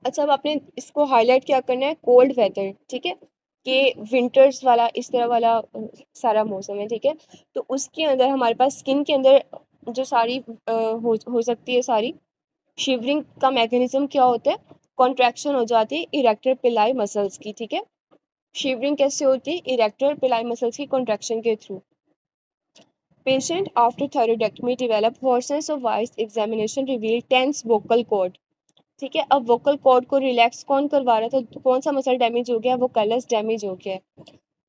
अच्छा, अब आपने इसको हाईलाइट क्या करना है? कोल्ड वेदर, ठीक है, कि विंटर्स वाला इस तरह वाला सारा मौसम है, ठीक है। तो उसके अंदर हमारे पास स्किन के अंदर जो सारी हो सकती है सारी शिवरिंग का मैकेनिज्म क्या होता है? कॉन्ट्रैक्शन हो जाती है इरेक्टर पिलाई मसल्स की, ठीक है। शिवरिंग कैसे होती है? इरेक्टर पिलाई मसल्स की कॉन्ट्रैक्शन के through. Patient after thyroidectomy develop hoarseness of voice, examination revealed tense vocal cord, ठीक है। अब वोकल कॉर्ड को रिलैक्स कौन करवा रहा था? तो कौन सा मसल डैमेज हो गया? वो कलस डैमेज हो गया।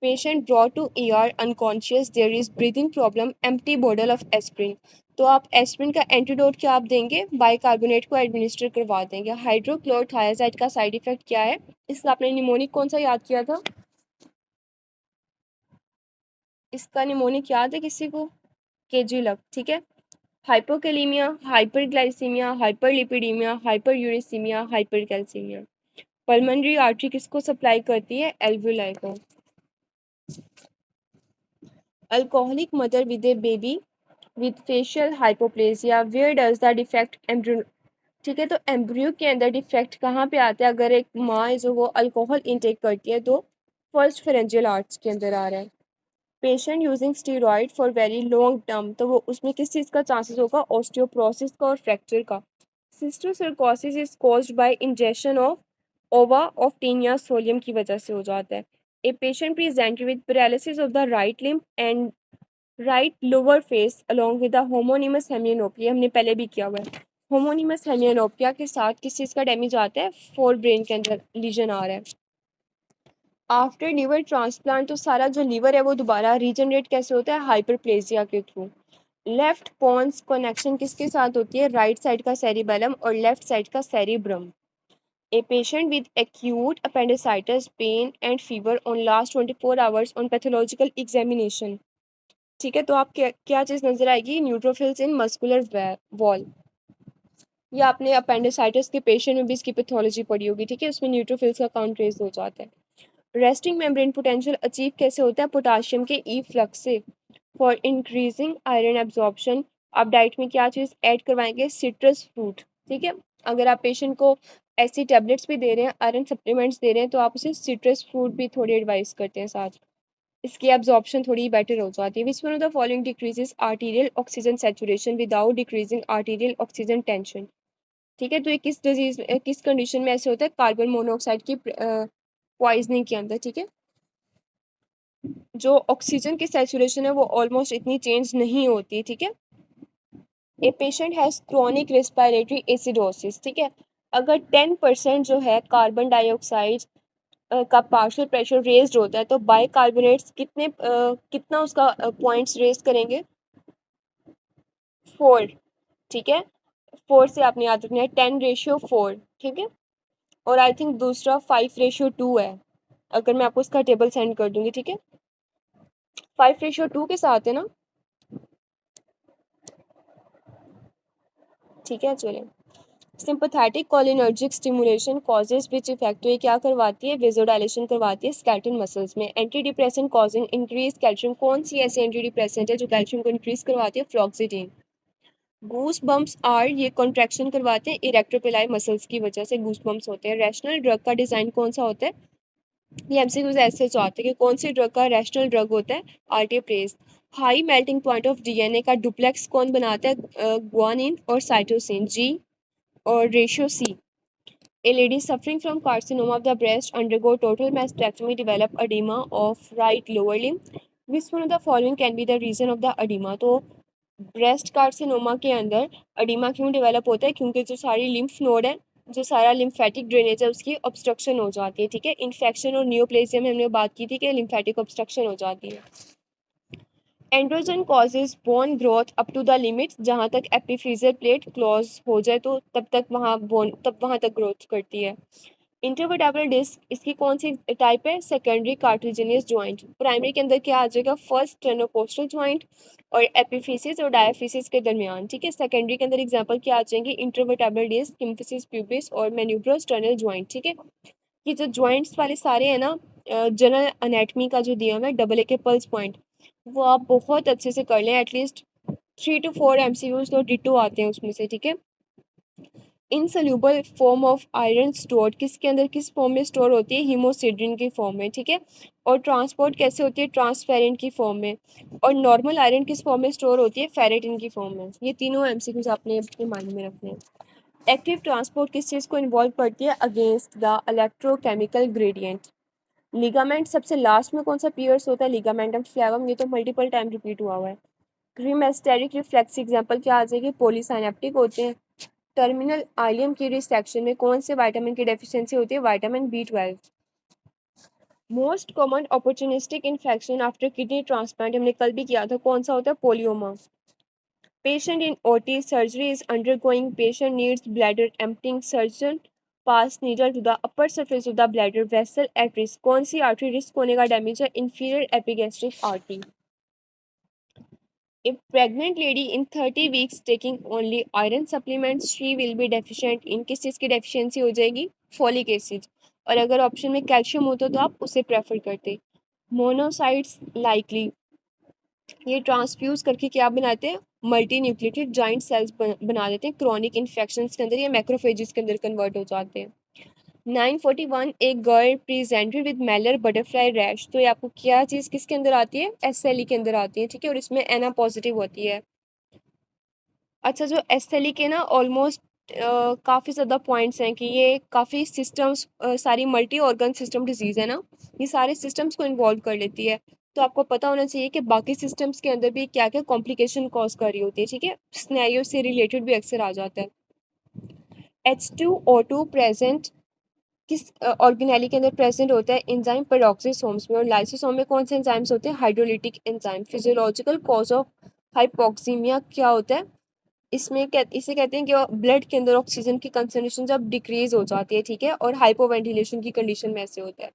Patient brought to ER unconscious, there is breathing problem, empty bottle of aspirin, तो आप एस्प्रिन का एंटीडोट क्या आप देंगे? बाइकार्बोनेट को एडमिनिस्टर करवा देंगे। हाइड्रोक्लोरोथायाजाइड का साइड इफेक्ट क्या है? इसका आपने निमोनिक कौन सा याद किया था? इसका निमोनिक याद है किसी को? केजीलक, ठीक है। Hypokalaemia, hyperglycaemia, hyperlipidaemia, hyperuricaemia, hypercalcaemia. Pulmonary artery किसको सप्लाई करती है? एल्वुलाई को। Alcoholic mother with a baby with facial hypoplasia, where does the defect embryo, ठीक है। तो एम्ब्रियो के अंदर डिफेक्ट कहाँ पे आता है? अगर एक माँ है जो वो अल्कोहल इंटेक करती है, तो फर्स्ट फेरेंजियल आर्ट्स के अंदर आ रहा है। Patient using steroid for very long term, तो वो उसमें किस चीज़ का चांसेस होगा? ऑस्टियोप्रोसिस का और फ्रैक्चर का। Cysticercosis is caused by injection of ova of taenia solium की वजह से हो जाता है। A patient presented with paralysis of the right limb and right lower face along with the homonymous hemianopia, हमने पहले भी किया हुआ है। होमोनिमस हेमियोनोपिया के साथ किस चीज़ का डैमेज आता है? फोर ब्रेन के अंदर लीजन आ रहा है। आफ्टर लीवर ट्रांसप्लांट, तो सारा जो लीवर है वो दोबारा रीजनरेट कैसे होता है? हाइपरप्लेसिया के थ्रू। लेफ्ट पॉन्स कनेक्शन किसके साथ होती है? राइट साइड का सेरिबेलम और लेफ्ट साइड का cerebrum. A patient with acute appendicitis pain and fever on last 24 hours on pathological examination, ठीक है। तो आप क्या चीज़ नजर आएगी? Neutrophils in muscular wall. या आपने अपेंडिसाइटिस के पेशेंट में भी इसकी पैथोलॉजी पढ़ी होगी, ठीक है, उसमें न्यूट्रोफिल्स का काउंट रेज हो जाता है। रेस्टिंग मेम्ब्रेन पोटेंशियल अचीव कैसे होता है? पोटाशियम के ई फ्लक्स से। फॉर इंक्रीजिंग आयरन एब्जॉर्प्शन आप डाइट में क्या चीज़ ऐड करवाएंगे? सिट्रस फ्रूट, ठीक है। अगर आप पेशेंट को ऐसी टैबलेट्स भी दे रहे हैं, आयरन सप्लीमेंट्स दे रहे हैं, तो आप उसे सिट्रस फ्रूट भी थोड़ी एडवाइस करते हैं साथ, इसकी एब्जॉर्प्शन थोड़ी बेटर हो जाती है। Which one of the following decreases arterial oxygen saturation without decreasing arterial oxygen tension. ठीक है, तो ये किस डिजीज किस कंडीशन में ऐसे होता है, कार्बन मोनोऑक्साइड की पॉइजनिंग के अंदर। ठीक है, जो ऑक्सीजन की सैचुरेशन है वो ऑलमोस्ट इतनी चेंज नहीं होती। ठीक है, a patient has chronic respiratory acidosis. ठीक है, अगर 10% जो है कार्बन डाइऑक्साइड का पार्शियल प्रेशर रेज्ड होता है, तो बाइकार्बोनेट्स कितना उसका पॉइंट्स रेज करेंगे, 4। ठीक है, 4 से आपने याद रखना है, 10/4। ठीक है, और आई थिंक दूसरा 5/2 है, अगर मैं आपको उसका टेबल सेंड कर दूंगी। ठीक है, 5/2 के साथ है ना। ठीक है, चलिए। सिंपैथेटिक कोलिनर्जिक स्टिमुलेशन कॉजेज विच इफेक्ट, तो ये क्या करवाती है, वेजोडाइलेशन करवाती है स्केलेटल मसल्स में। Anti depressant causing increase calcium, कौन सी ऐसी एंटी डिप्रेसेंट है जो कैल्शियम को इंक्रीज करवाती है, फ्लॉक्सीटिन। गूस बम्प्स आर, ये कॉन्ट्रैक्शन करवाते हैं इरेक्टर पिलाई मसल्स की वजह से गूस बम्प्स होते हैं। रैशनल ड्रग का डिजाइन कौन सा होता है, ये एमसीक्यूज ऐसे चाहते हैं कि कौन सी ड्रग का रैशनल ड्रग होता है, आर्टिप्रेज। High melting point of DNA का डुप्लेक्स कौन बनाता है, ग्वानिन और साइटोसिन, जी और ratio C. A lady suffering from carcinoma of the breast undergo total mastectomy develop edema of right lower limb. Which one of the following can be the reason of the edema? तो ब्रेस्ट कार्सिनोमा के अंदर एडिमा क्यों डेवलप होता है, क्योंकि जो सारी लिम्फ नोड है, जो सारा लिम्फेटिक ड्रेनेज है, उसकी ऑब्स्ट्रक्शन हो जाती है। ठीक है, इन्फेक्शन और नियोप्लेसिया में हमने बात की थी कि लिम्फेटिक ऑब्स्ट्रक्शन हो जाती है। Androgen causes bone growth up to the limit, जहाँ तक एपिफिजर प्लेट क्लोज हो जाए तो तब वहाँ तक ग्रोथ करती है। इंटरवर्टेब्रल डिस्क, इसकी कौन सी टाइप है, सेकेंडरी कार्टिलेजिनस जॉइंट। प्राइमरी के अंदर क्या आ जाएगा, फर्स्ट स्टेनोकोस्टल जॉइंट और एपिफिसिस और डायफिसिस के दरमियान। ठीक है, सेकेंडरी के अंदर एग्जांपल क्या आ जाएंगे, इंटरवर्टेब्रल डिस्क, सिम्फिसिस प्यूबिस और मैन्यूब्रोस्टर्नल जॉइंट। ठीक है, ये जो जॉइंट्स वाले सारे हैं ना, जनरल अनेटमी का जो दिया हुआ है डबल ए के पल्स पॉइंट, वो आप बहुत अच्छे से कर लें। एटलीस्ट 3 to 4 एमसीक्यूज तो डिटो आते हैं उसमें से। ठीक है, insoluble form of iron store, किसके अंदर किस फॉर्म में स्टोर होती है, हीमोसिड्रिन की फॉर्म में। ठीक है, और ट्रांसपोर्ट कैसे होती है, ट्रांसफेरेंट की फॉर्म में। और नॉर्मल आयरन किस फॉर्म में स्टोर होती है, फेरेटिन की फॉर्म में। ये तीनों एमसीक्यूज आपने अपने माइंड में रखने हैं। एक्टिव ट्रांसपोर्ट किस चीज़ को इन्वॉल्व करती है, against the electrochemical gradient. Ligament सबसे लास्ट में कौन सा पियर्स होता है, लिगामेंटम फ्लेवम, ये तो मल्टीपल टाइम रिपीट हुआ हुआ है। क्रीमेस्टेरिक रिफ्लेक्स एग्जांपल क्या आ जाएगी, पॉलीसाइनेप्टिक होते हैं। टर्मिनल आइलियम की रिसेक्शन में कौन से विटामिन की डेफिशिएंसी होती है, vitamin B12। Most common opportunistic infection after kidney transplant, हमने कल भी किया था, कौन सा होता है, पोलियोमा। Patient in OT surgery is undergoing. Patient needs bladder emptying. Surgeon pass needle to the upper surface of the bladder vessel at risk. कौन सी आर्टरी रिस्क होने का डैमेज है, inferior epigastric artery. If pregnant lady in 30 weeks taking only iron supplements, she will be deficient in, किस चीज़ की डेफिशिएंसी हो जाएगी, फॉलिक एसिड। और अगर ऑप्शन में कैल्शियम होता तो आप उसे प्रेफर करते। मोनोसाइट्स लाइकली, ये ट्रांसफ्यूज करके क्या बनाते हैं, मल्टी न्यूक्लिएटेड जॉइंट सेल्स बना देते हैं। क्रॉनिक इन्फेक्शंस के अंदर ये मैक्रोफेजेस के अंदर कन्वर्ट हो जाते हैं। 941, एक girl presented with Mailer butterfly rash, तो ये आपको क्या चीज़ किसके अंदर आती है, SLE के अंदर आती है। ठीक है, और इसमें एना पॉजिटिव होती है। अच्छा, जो SLE के ना ऑलमोस्ट काफ़ी ज़्यादा पॉइंट्स हैं कि ये काफ़ी सिस्टम्स, सारी मल्टी ऑर्गन सिस्टम डिजीज़ है ना, ये सारे सिस्टम्स को इन्वॉल्व कर लेती है। तो आपको पता होना चाहिए कि बाकी सिस्टम्स के अंदर भी क्या क्या कॉम्प्लिकेशन कॉज कर रही होती है। ठीक है, स्नैरियो से रिलेटेड भी अक्सर आ जाता है। H2O2 प्रेजेंट किस ऑर्गेनेली के अंदर प्रेजेंट होता है, एंजाइम पेरोक्सिसोम्स में। और लाइसोसोम में कौन से एंजाइम्स होते हैं, hydrolytic enzyme. Physiological cause of hypoxaemia क्या होता है, इसे कहते हैं कि ब्लड के अंदर ऑक्सीजन की कंसंट्रेशन जब डिक्रीज हो जाती है। ठीक है, और हाइपोवेंटिलेशन की कंडीशन में ऐसे होता है।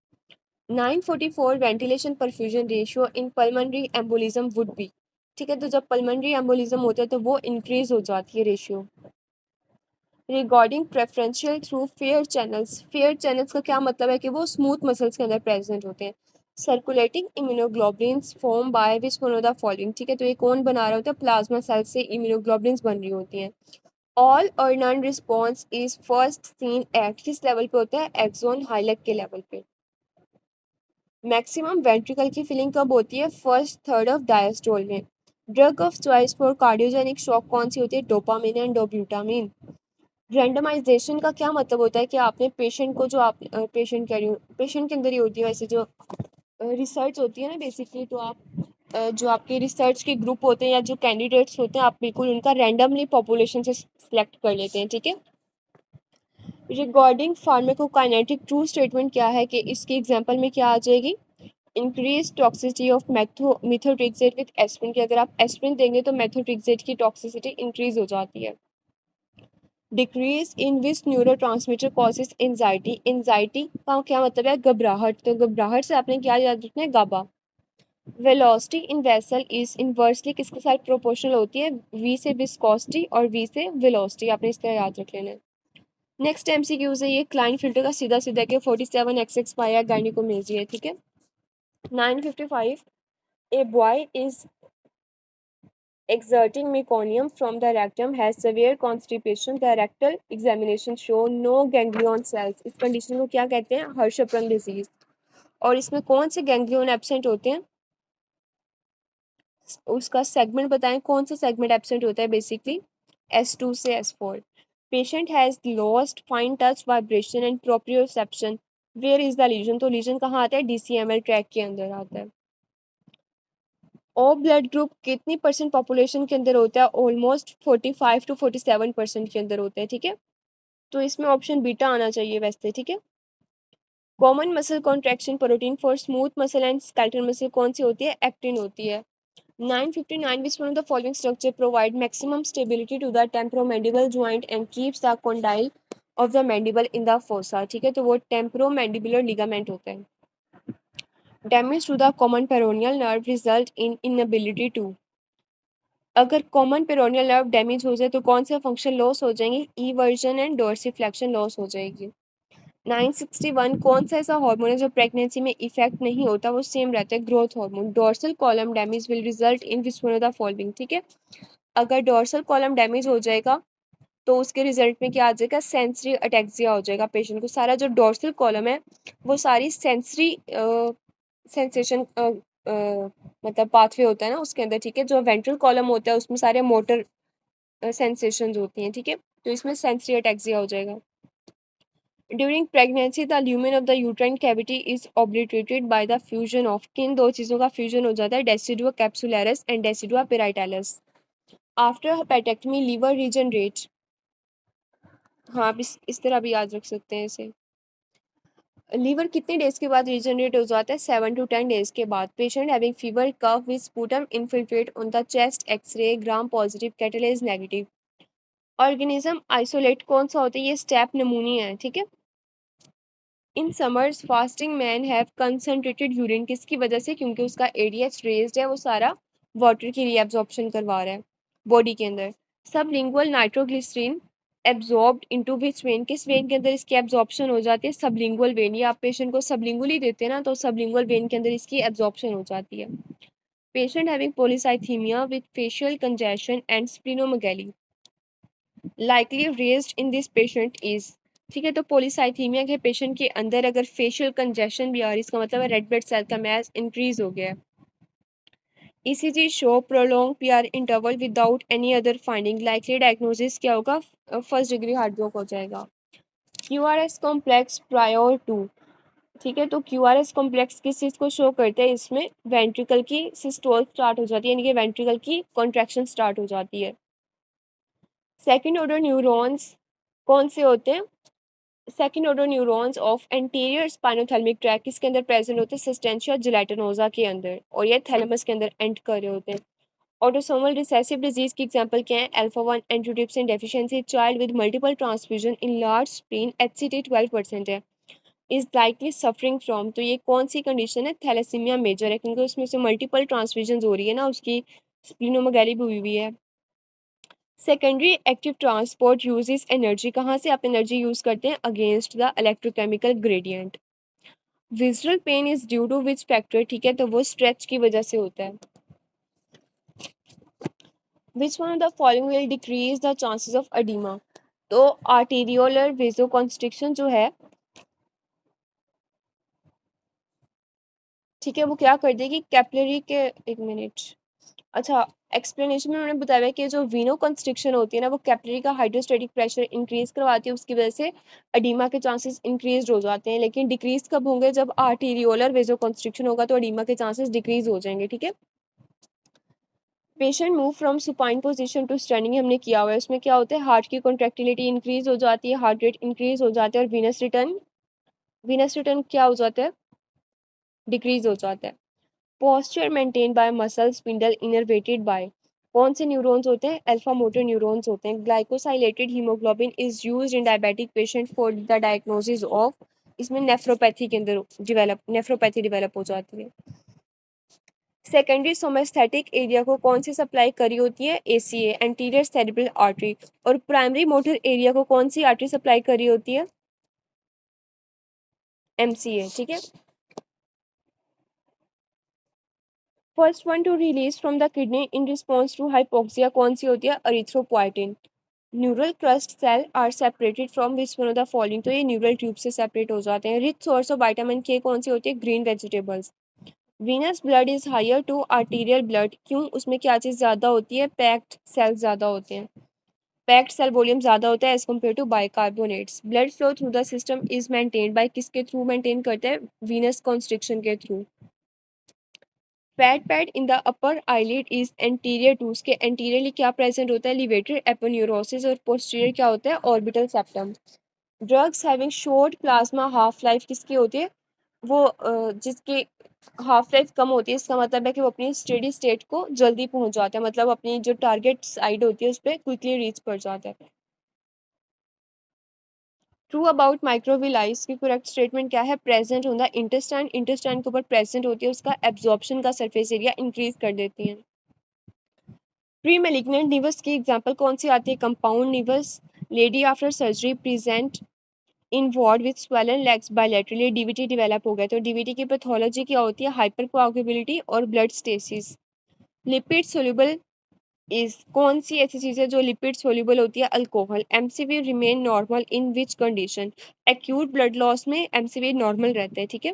944, ventilation perfusion ratio in pulmonary embolism would be. ठीक है, तो जब पल्मोनरी एम्बोलिज्म होता है तो वो इंक्रीज हो जाती है ratio. Regarding preferential through fair channels का क्या मतलब है कि वो स्मूथ मसल्स के अंदर प्रेजेंट होते हैं। Circulating immunoglobulins form by which one of the following. ठीक है, तो ये कौन बना रहा होता है, प्लाज्मा सेल से इम्यूनोग्लोबुलिन्स बन रही होती हैं। ऑल और none response is first seen at किस लेवल पे होता है? एक्सोन हाइलक के लेवल पे। मैक्सिमम वेंट्रिकल की फिलिंग कब होती है? फर्स्ट थर्ड ऑफ डायस्टोल में। Drug of choice for cardiogenic shock कौन सी होती है? Dopamine and dobutamine. रैंडमाइजेशन का क्या मतलब होता है कि आपने पेशेंट को, जो आप पेशेंट कह रही हूँ, पेशेंट के अंदर ही होती है वैसे, जो रिसर्च होती है ना बेसिकली, तो आप जो आपके रिसर्च के ग्रुप होते हैं या जो कैंडिडेट्स होते हैं, आप बिल्कुल उनका रैंडमली पॉपुलेशन से सिलेक्ट कर लेते हैं, ठीक है। रिगार्डिंग फार्माकोकाइनेटिक ट्रू स्टेटमेंट क्या है कि इसकी एग्जांपल में क्या आ जाएगी? Increase toxicity of methotrexate with aspirin, कि अगर आप एस्पिरिन देंगे तो मेथोट्रेक्सेट की टॉक्सिसिटी इंक्रीज हो जाती है। Decrease in which neuro transmitter causes anxiety, anxiety का क्या मतलब है? घबराहट, तो घबराहट से आपने क्या याद रखना है? GABA. Velocity in vessel is inversely किसके साथ प्रोपोर्शनल होती है? v से विस्कोसिटी और v से वेलोसिटी, आपने इसका याद रख लेना है। नेक्स्ट एमसीक्यूज है ये क्लाइन फिल्टर का, सीधा सीधा के 47 XX पाया गायनिकोमेजिया है, ठीक है। 955 a boy is exerting meconium from the rectum has severe constipation. The rectal examination show no ganglion cells. इस कंडीशन को क्या कहते हैं? हर्षप्रन डिजीज। और इसमें कौन से गैंग्लियन एब्सेंट होते हैं? उसका सेगमेंट बताएं, कौन सा सेगमेंट एब्सेंट होता है बेसिकली? S2 से S4। Patient has lost fine touch vibration and proprioception. Where is the lesion, तो लीजन कहाँ आता है? DCML ट्रैक के अंदर आता है। ओ ब्लड ग्रुप कितनी परसेंट पॉपुलेशन के अंदर होता है? ऑलमोस्ट 45 to 47% के अंदर होता है, ठीक है। तो इसमें ऑप्शन बीटा आना चाहिए वैसे, ठीक है। Common muscle contraction protein for smooth muscle and skeletal muscle कौन सी होती है? एक्टिन होती है। 959 which one of the following structure provide maximum stability to the temporomandibular joint and keeps the condyle of the mandible in the fossa, ठीक है, तो वो temporomandibular ligament होता है। Damage to the common peroneal nerve result in inability to, अगर कॉमन पेरोनियल नर्व डैमेज हो जाए तो कौन से फंक्शन लॉस हो जाएंगे? ईवर्जन एंड डोर्सिफ्लेक्शन लॉस हो जाएगी। 961 कौन सा ऐसा हार्मोन है जो प्रेगनेंसी में इफेक्ट नहीं होता, वो सेम रहता है? Growth hormone. Dorsal column damage will result in which one of the following, ठीक है। अगर डोर्सल कॉलम डैमेज हो जाएगा तो उसके रिजल्ट में क्या आ जाएगा? सेंसरी अटैक्सिया हो जाएगा पेशेंट को। सारा जो डोर्सल कॉलम है वो सारी सेंसरी सेंसेशन मतलब पाथवे होता है ना उसके अंदर, ठीक है। जो वेंट्रल कॉलम होता है उसमें सारे मोटर सेंसेशंस होती हैं, ठीक है। तो इसमें सेंसरी अटैक्सिया हो जाएगा। During pregnancy the lumen of the uterine cavity is obliterated by the fusion of, किन दो चीज़ों का फ्यूजन हो जाता है? Decidua capsularis and decidua parietalis. After hepatectomy liver regenerate, हाँ आप इस तरह भी याद रख सकते हैं इसे। लीवर कितने डेज के बाद रीजनरेट हो जाता है? 7 to 10 डेज के बाद। Patient having fever cough with sputum infiltrate on the chest, X-ray gram positive catalase negative. Organism isolate कौन सा होता है? ये स्टेप नमूनिया है, ठीक है। In summers fasting man have concentrated urine, किसकी वजह से? क्योंकि उसका एडीएच रेज्ड है, वो सारा वाटर की रीअब्जॉर्प्शन करवा रहा है बॉडी के अंदर। Sublingual nitroglycerin absorbed into which vein, किस वेन के अंदर इसकी एब्जॉर्प्शन हो जाती है? Sublingual vein. ये आप पेशेंट को सबलिंगुअली देते हैं ना, तो सबलिंगुअल वेन के अंदर इसकी एब्जॉर्प्शन हो जाती है। Patient having polycythemia with facial congestion and splenomegaly, likely raised in this patient is, ठीक है। तो पॉलीसाइथीमिया के पेशेंट के अंदर अगर फेशियल कंजेशन भी आ रही है, इसका मतलब है रेड ब्लड सेल का मैच इंक्रीज हो गया है। ECG show prolong PR interval without any other finding, likely diagnosis क्या होगा? फर्स्ट डिग्री हार्ट ब्लॉक हो जाएगा। क्यूआरएस कॉम्प्लेक्स प्रायर टू, ठीक है। तो क्यूआरएस कॉम्प्लेक्स किस चीज़ को शो करते हैं? इसमें वेंट्रिकल की सिस्टोल स्टार्ट हो जाती है, यानी कि वेंट्रिकल की कॉन्ट्रैक्शन स्टार्ट हो जाती है। सेकेंड ऑर्डर न्यूरॉन्स कौन से होते हैं? Second order neurons of anterior spinothalamic track किसके अंदर प्रेजेंट होते हैं? सिस्टेंशिया जिलेटिनोजा के अंदर, और ये थैलेमस के अंदर एंड कर रहे होते हैं। ऑटोसोमल रिसेसिव डिजीज की एग्जांपल क्या है? Alpha 1 antitrypsin deficiency, child with multiple transfusion in large spleen, HCT 12% है, इज लाइकली सफरिंग फ्रॉम, तो ये कौन सी कंडीशन है? थैलेसीमिया मेजर है, क्योंकि उसमें से मल्टीपल ट्रांसफ्यूजन हो रही है ना, उसकी स्प्लीनोमेगैली भी हुई हुई है। Secondary active transport uses energy, कहाँ से आप एनर्जी यूज करते हैं? Against the electrochemical gradient. Visual pain is due to which factor, ठीक है, तो वो स्ट्रेच की वजह से होता है। Which one of the following will decrease the chances of oedema? तो आर्टेरियोलर वेजोकॉन्स्ट्रिक्शन जो है, ठीक है, वो क्या कर देगी कैपिलरी के, एक मिनट, अच्छा, एक्सप्लेनेशन में उन्होंने बताया है कि जो वीनो कंस्ट्रिक्शन होती है ना, वो कैपिलरी का हाइड्रोस्टैटिक प्रेशर इंक्रीज करवाती है, उसकी वजह से एडिमा के चांसेस इंक्रीज हो जाते हैं। लेकिन डिक्रीज कब होंगे? जब आर्टीरियोलर वेजो कंस्ट्रिक्शन होगा तो एडिमा के चांसेस डिक्रीज हो जाएंगे, ठीक है। Patient move from supine position to standing हमने किया हुआ है, उसमें क्या होता है, हार्ट की कॉन्ट्रेक्टिलिटी इंक्रीज हो जाती है, हार्ट रेट इंक्रीज हो जाता है, और वीनस रिटर्न क्या हो जाता है, डिक्रीज हो जाता है। Posture maintain by muscle spindle innervated bye, कौन से न्यूरॉन्स होते हैं? अल्फा मोटर न्यूरॉन्स होते हैं। Glycosylated haemoglobin is used in diabetic patient for the diagnosis of, इसमें नेफ्रोपैथी के अंदर नेफ्रोपैथी डेवलप हो जाती है। सेकेंडरी सोमेस्थेटिक एरिया को कौन सी सप्लाई करी होती है? ACA, anterior cerebral artery. और प्राइमरी मोटर एरिया को कौन सी आर्टरी सप्लाई करी होती है? एमसीए, ठीक है। First one to release from the kidney in response to hypoxia कौन सी होती है? Erythropoietin. Neural crest cell are separated from which one of the following, तो ये न्यूरल ट्यूब से सेपरेट हो जाते हैं। रिच सोर्स ऑफ विटामिन के कौन सी होती है? Green vegetables. Venous blood is higher to arterial blood, क्यों? उसमें क्या चीज़ ज़्यादा होती है? पैक्ड सेल ज़्यादा होते हैं, पैक्ड सेल वॉल्यूम ज़्यादा होता है as compared to bicarbonates. Blood flow through the system is maintained by, किसके थ्रू मेंटेन करते हैं? वीनस कॉन्स्ट्रिक्शन के थ्रू। Fat pad in the upper eyelid is anterior to, उसके एंटीरियरली क्या प्रेजेंट होता है? Levator aponeurosis. और पोस्टीरियर क्या होता है? Orbital septum. Drugs having short plasma half life किसकी होती है? वो जिसकी हाफ लाइफ कम होती है, इसका मतलब है कि वो अपनी स्टेडी स्टेट को जल्दी पहुंच जाता है, मतलब अपनी जो टारगेट साइड होती है उस पर क्विकली रीच कर जाता है। ट्रू अबाउट माइक्रोविलाइज की करेक्ट स्टेटमेंट क्या है? प्रेजेंट होता इंटेस्टाइन, इंटेस्टाइन के ऊपर प्रेजेंट होती है, उसका एब्जॉर्प्शन का सरफेस एरिया इंक्रीज कर देती है। प्री मेलिग्नेंट निवस की एग्जांपल कौन सी आती है? Compound निवस। Lady after surgery present in ward with swollen legs bilaterally, DVT develop हो गया, तो डीवीटी की पैथोलॉजी क्या होती है? हाइपर कोआगुलेबिलिटी और blood stasis. Lipid soluble is, कौन सी ऐसी चीज़ है जो लिपिड सोल्यूबल होती है? Alcohol. MCV remain normal in which condition? Acute blood loss में एमसीवी नॉर्मल रहता है, ठीक है।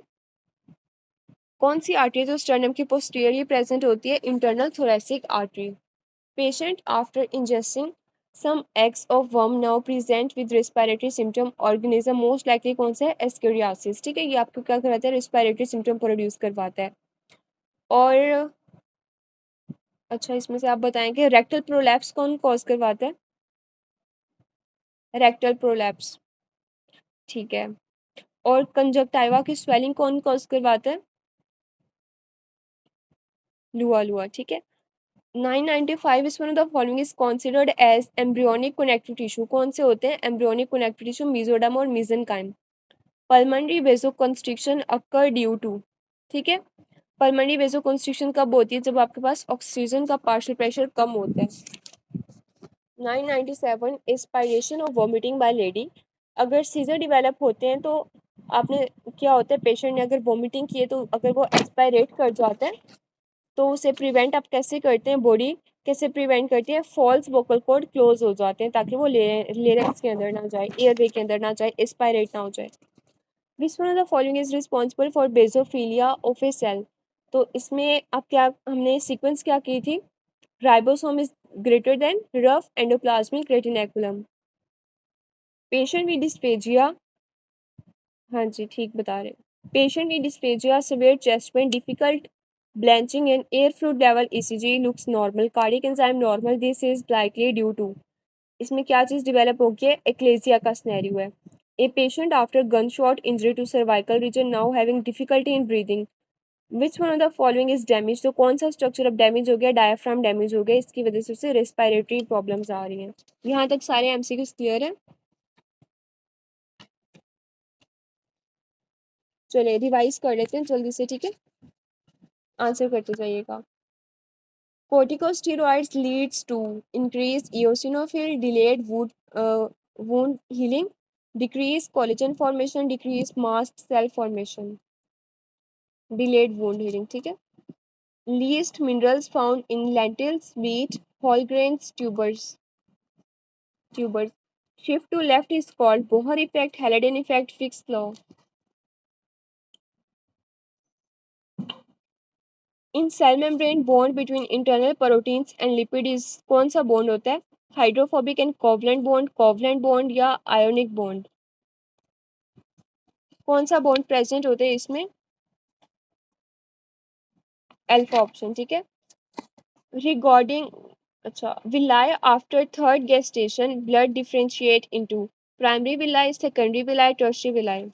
कौन सी आर्टरी जो स्टर्नम की पोस्टीरियरली प्रेजेंट होती है? Internal thoracic artery. Patient after ingesting some eggs of worm now present with respiratory symptom organism most likely कौन सा है? एस्केरियासिस, ठीक है। ये आपको क्या करवाता है? रेस्पिरेटरी सिम्टम प्रोड्यूस करवाता है। और अच्छा, इसमें से आप बताएं कि रेक्टल प्रोलैप्स कौन कॉज करवाता है? रेक्टल प्रोलैप्स, ठीक है। और कंजक्टाइवा की स्वेलिंग कौन कॉज करवाता है? लुआ लुआ, ठीक है। 995 is one of the following is considered as embryonic connective tissue, कौन से होते हैं एम्ब्रियोनिक कनेक्टिव टिश्यू? मेसोडर्म और mesenchyme. Pulmonary vasoconstriction occur due to, ठीक है। पल्मोनरी वेसोकंस्ट्रिक्शन कब होती है? जब आपके पास ऑक्सीजन का पार्शियल प्रेशर कम होता है। 997 एस्पायरेशन और वॉमिटिंग बाय लेडी, अगर सीजर डिवेलप होते हैं तो आपने क्या होता है, पेशेंट ने अगर वॉमिटिंग की है तो अगर वो एक्सपायरेट कर जाता है तो उसे प्रिवेंट आप कैसे करते हैं? बॉडी कैसे प्रिवेंट करती है? फॉल्स वोकल कॉर्ड क्लोज हो जाते हैं ताकि वो लेरेक्स के अंदर ना जाए, एयरवे के अंदर ना जाए, एक्सपायरेट ना हो जाए। Which one of the following is responsible for basophilia of a cell? तो इसमें आप क्या, हमने सीक्वेंस क्या की थी? Ribosome is greater than rough endoplasmic retinaculum. Patient with dyspepsia, हाँ जी ठीक बता रहे। Patient with dyspepsia severe chest pain difficult blanching and air fluid level ECG looks normal, cardiac enzyme normal, this is likely due to, इसमें क्या चीज़ डिवेलप होगी है? एक्लेजिया का स्नैरियो है। A patient after gun shot injury to cervical region now having difficulty in breathing, which one of the following is damage, तो कौन सा स्ट्रक्चर अब डैमेज हो गया? डायफ्राम डैमेज हो गया, इसकी वजह से उसे रेस्पिरेटरी प्रॉब्लम्स आ रही हैं। यहाँ तक सारे एमसीक्यूज क्लियर है? चलिए रिवाइज कर लेते हैं जल्दी से, ठीक है, आंसर करते जाइएगा। Corticosteroids leads to increased eosinophil, delayed wound healing, decreased collagen formation, decreased mast cell formation, delayed wound healing, ठीक है। Least minerals found in lentils, wheat, whole grains, tubers. Shift to left is called Bohr effect, Halliday effect, Fick's law. In cell membrane, bond between internal proteins and lipid is कौन सा bond होता है? हाइड्रोफोबिक एंड कोवलेंट बॉन्ड या आयोनिक बॉन्ड? कौन सा बॉन्ड प्रेजेंट होते हैं इसमें? अल्फा ऑप्शन, ठीक है। रिगार्डिंग अच्छा, villi after third gestation blood differentiate into primary villi, secondary villi, tertiary villi.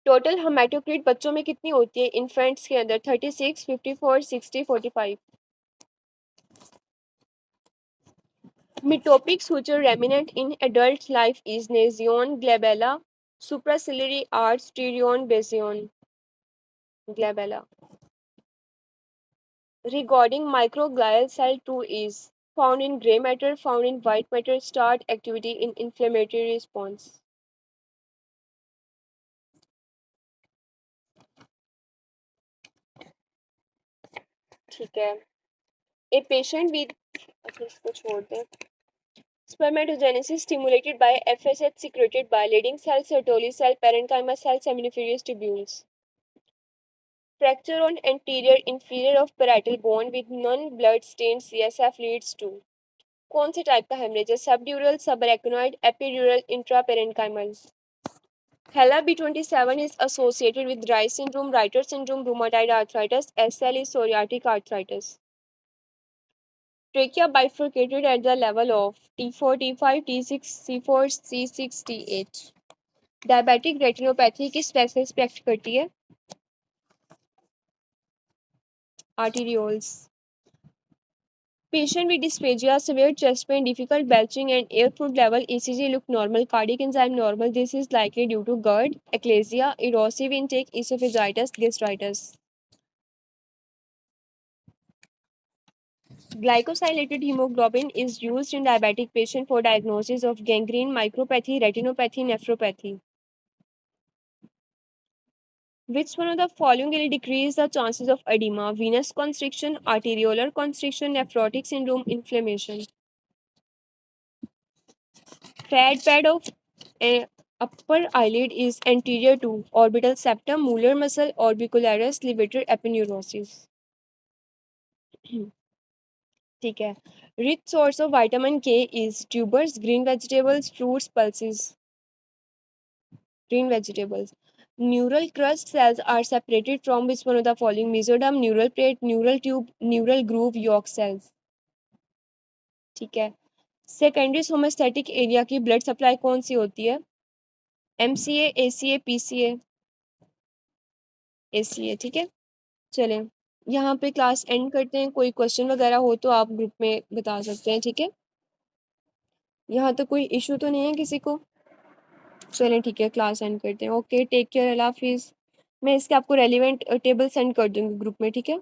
Total haematocrit बच्चों में कितनी होती है इन्फेंट्स के अंदर? 36, 54, 60, 45। Mitopic suture remnant in adult life is Nasion, glabella, supraciliary arch, pterion, basion, glabella. Regarding microglial cell 2 is found in gray matter, found in white matter, start activity in inflammatory response. ठीक है। A patient with अच्छा इसको छोड़ दें। Spermatogenesis stimulated by FSH secreted by leading cell, Sertoli cell, parenchyma cell, seminiferous tubules. Fracture on anterior inferior of parietal bone with non-blood stained CSF leads to कौन से टाइप का हेमरेज है? Subdural, subarachnoid, epidural, intraparenchymal. HeLa B27 is associated with Reye's syndrome, Reiter syndrome, rheumatoid arthritis. SL is psoriatic arthritis. Trachea bifurcated at the level of T4, T5, T6, C4, C6, T8. Diabetic retinopathy किस वैसे एक्सपेक्ट करती है? Arterioles. Patient with dysphagia, severe chest pain, difficult belching, and air fluid level ECG look normal. Cardiac enzyme normal. This is likely due to GERD, eclasia, erosive intake, esophagitis, gastritis. Glycosylated hemoglobin is used in diabetic patient for diagnosis of gangrene, micropathy, retinopathy, nephropathy. Which one of the following will decrease the chances of edema? Venous constriction, arteriolar constriction, nephrotic syndrome, inflammation. Fat pad of upper eyelid is anterior to orbital septum, molar muscle, orbicularis, levator, epineuritis. ठीक है। Rich source of vitamin K is tubers, green vegetables, fruits, pulses. Green vegetables. Neural crust cells are separated from which one of the following? Mesoderm, neural plate, neural tube, neural groove, York cells. ठीक है। सेकेंडरी सोमेस्थेटिक एरिया की ब्लड सप्लाई कौन सी होती है? MCA, ACA, PCA, ACA, ठीक है। चलें, यहाँ पे क्लास एंड करते हैं। कोई क्वेश्चन वगैरह हो तो आप ग्रुप में बता सकते हैं, ठीक है। यहाँ तो कोई इशू तो नहीं है किसी को? चलें ठीक है, क्लास एंड करते हैं। ओके, टेक केयर, अल्लाह हाफिज़। मैं इसके आपको रेलिवेंट टेबल सेंड कर दूँगी ग्रुप में, ठीक है।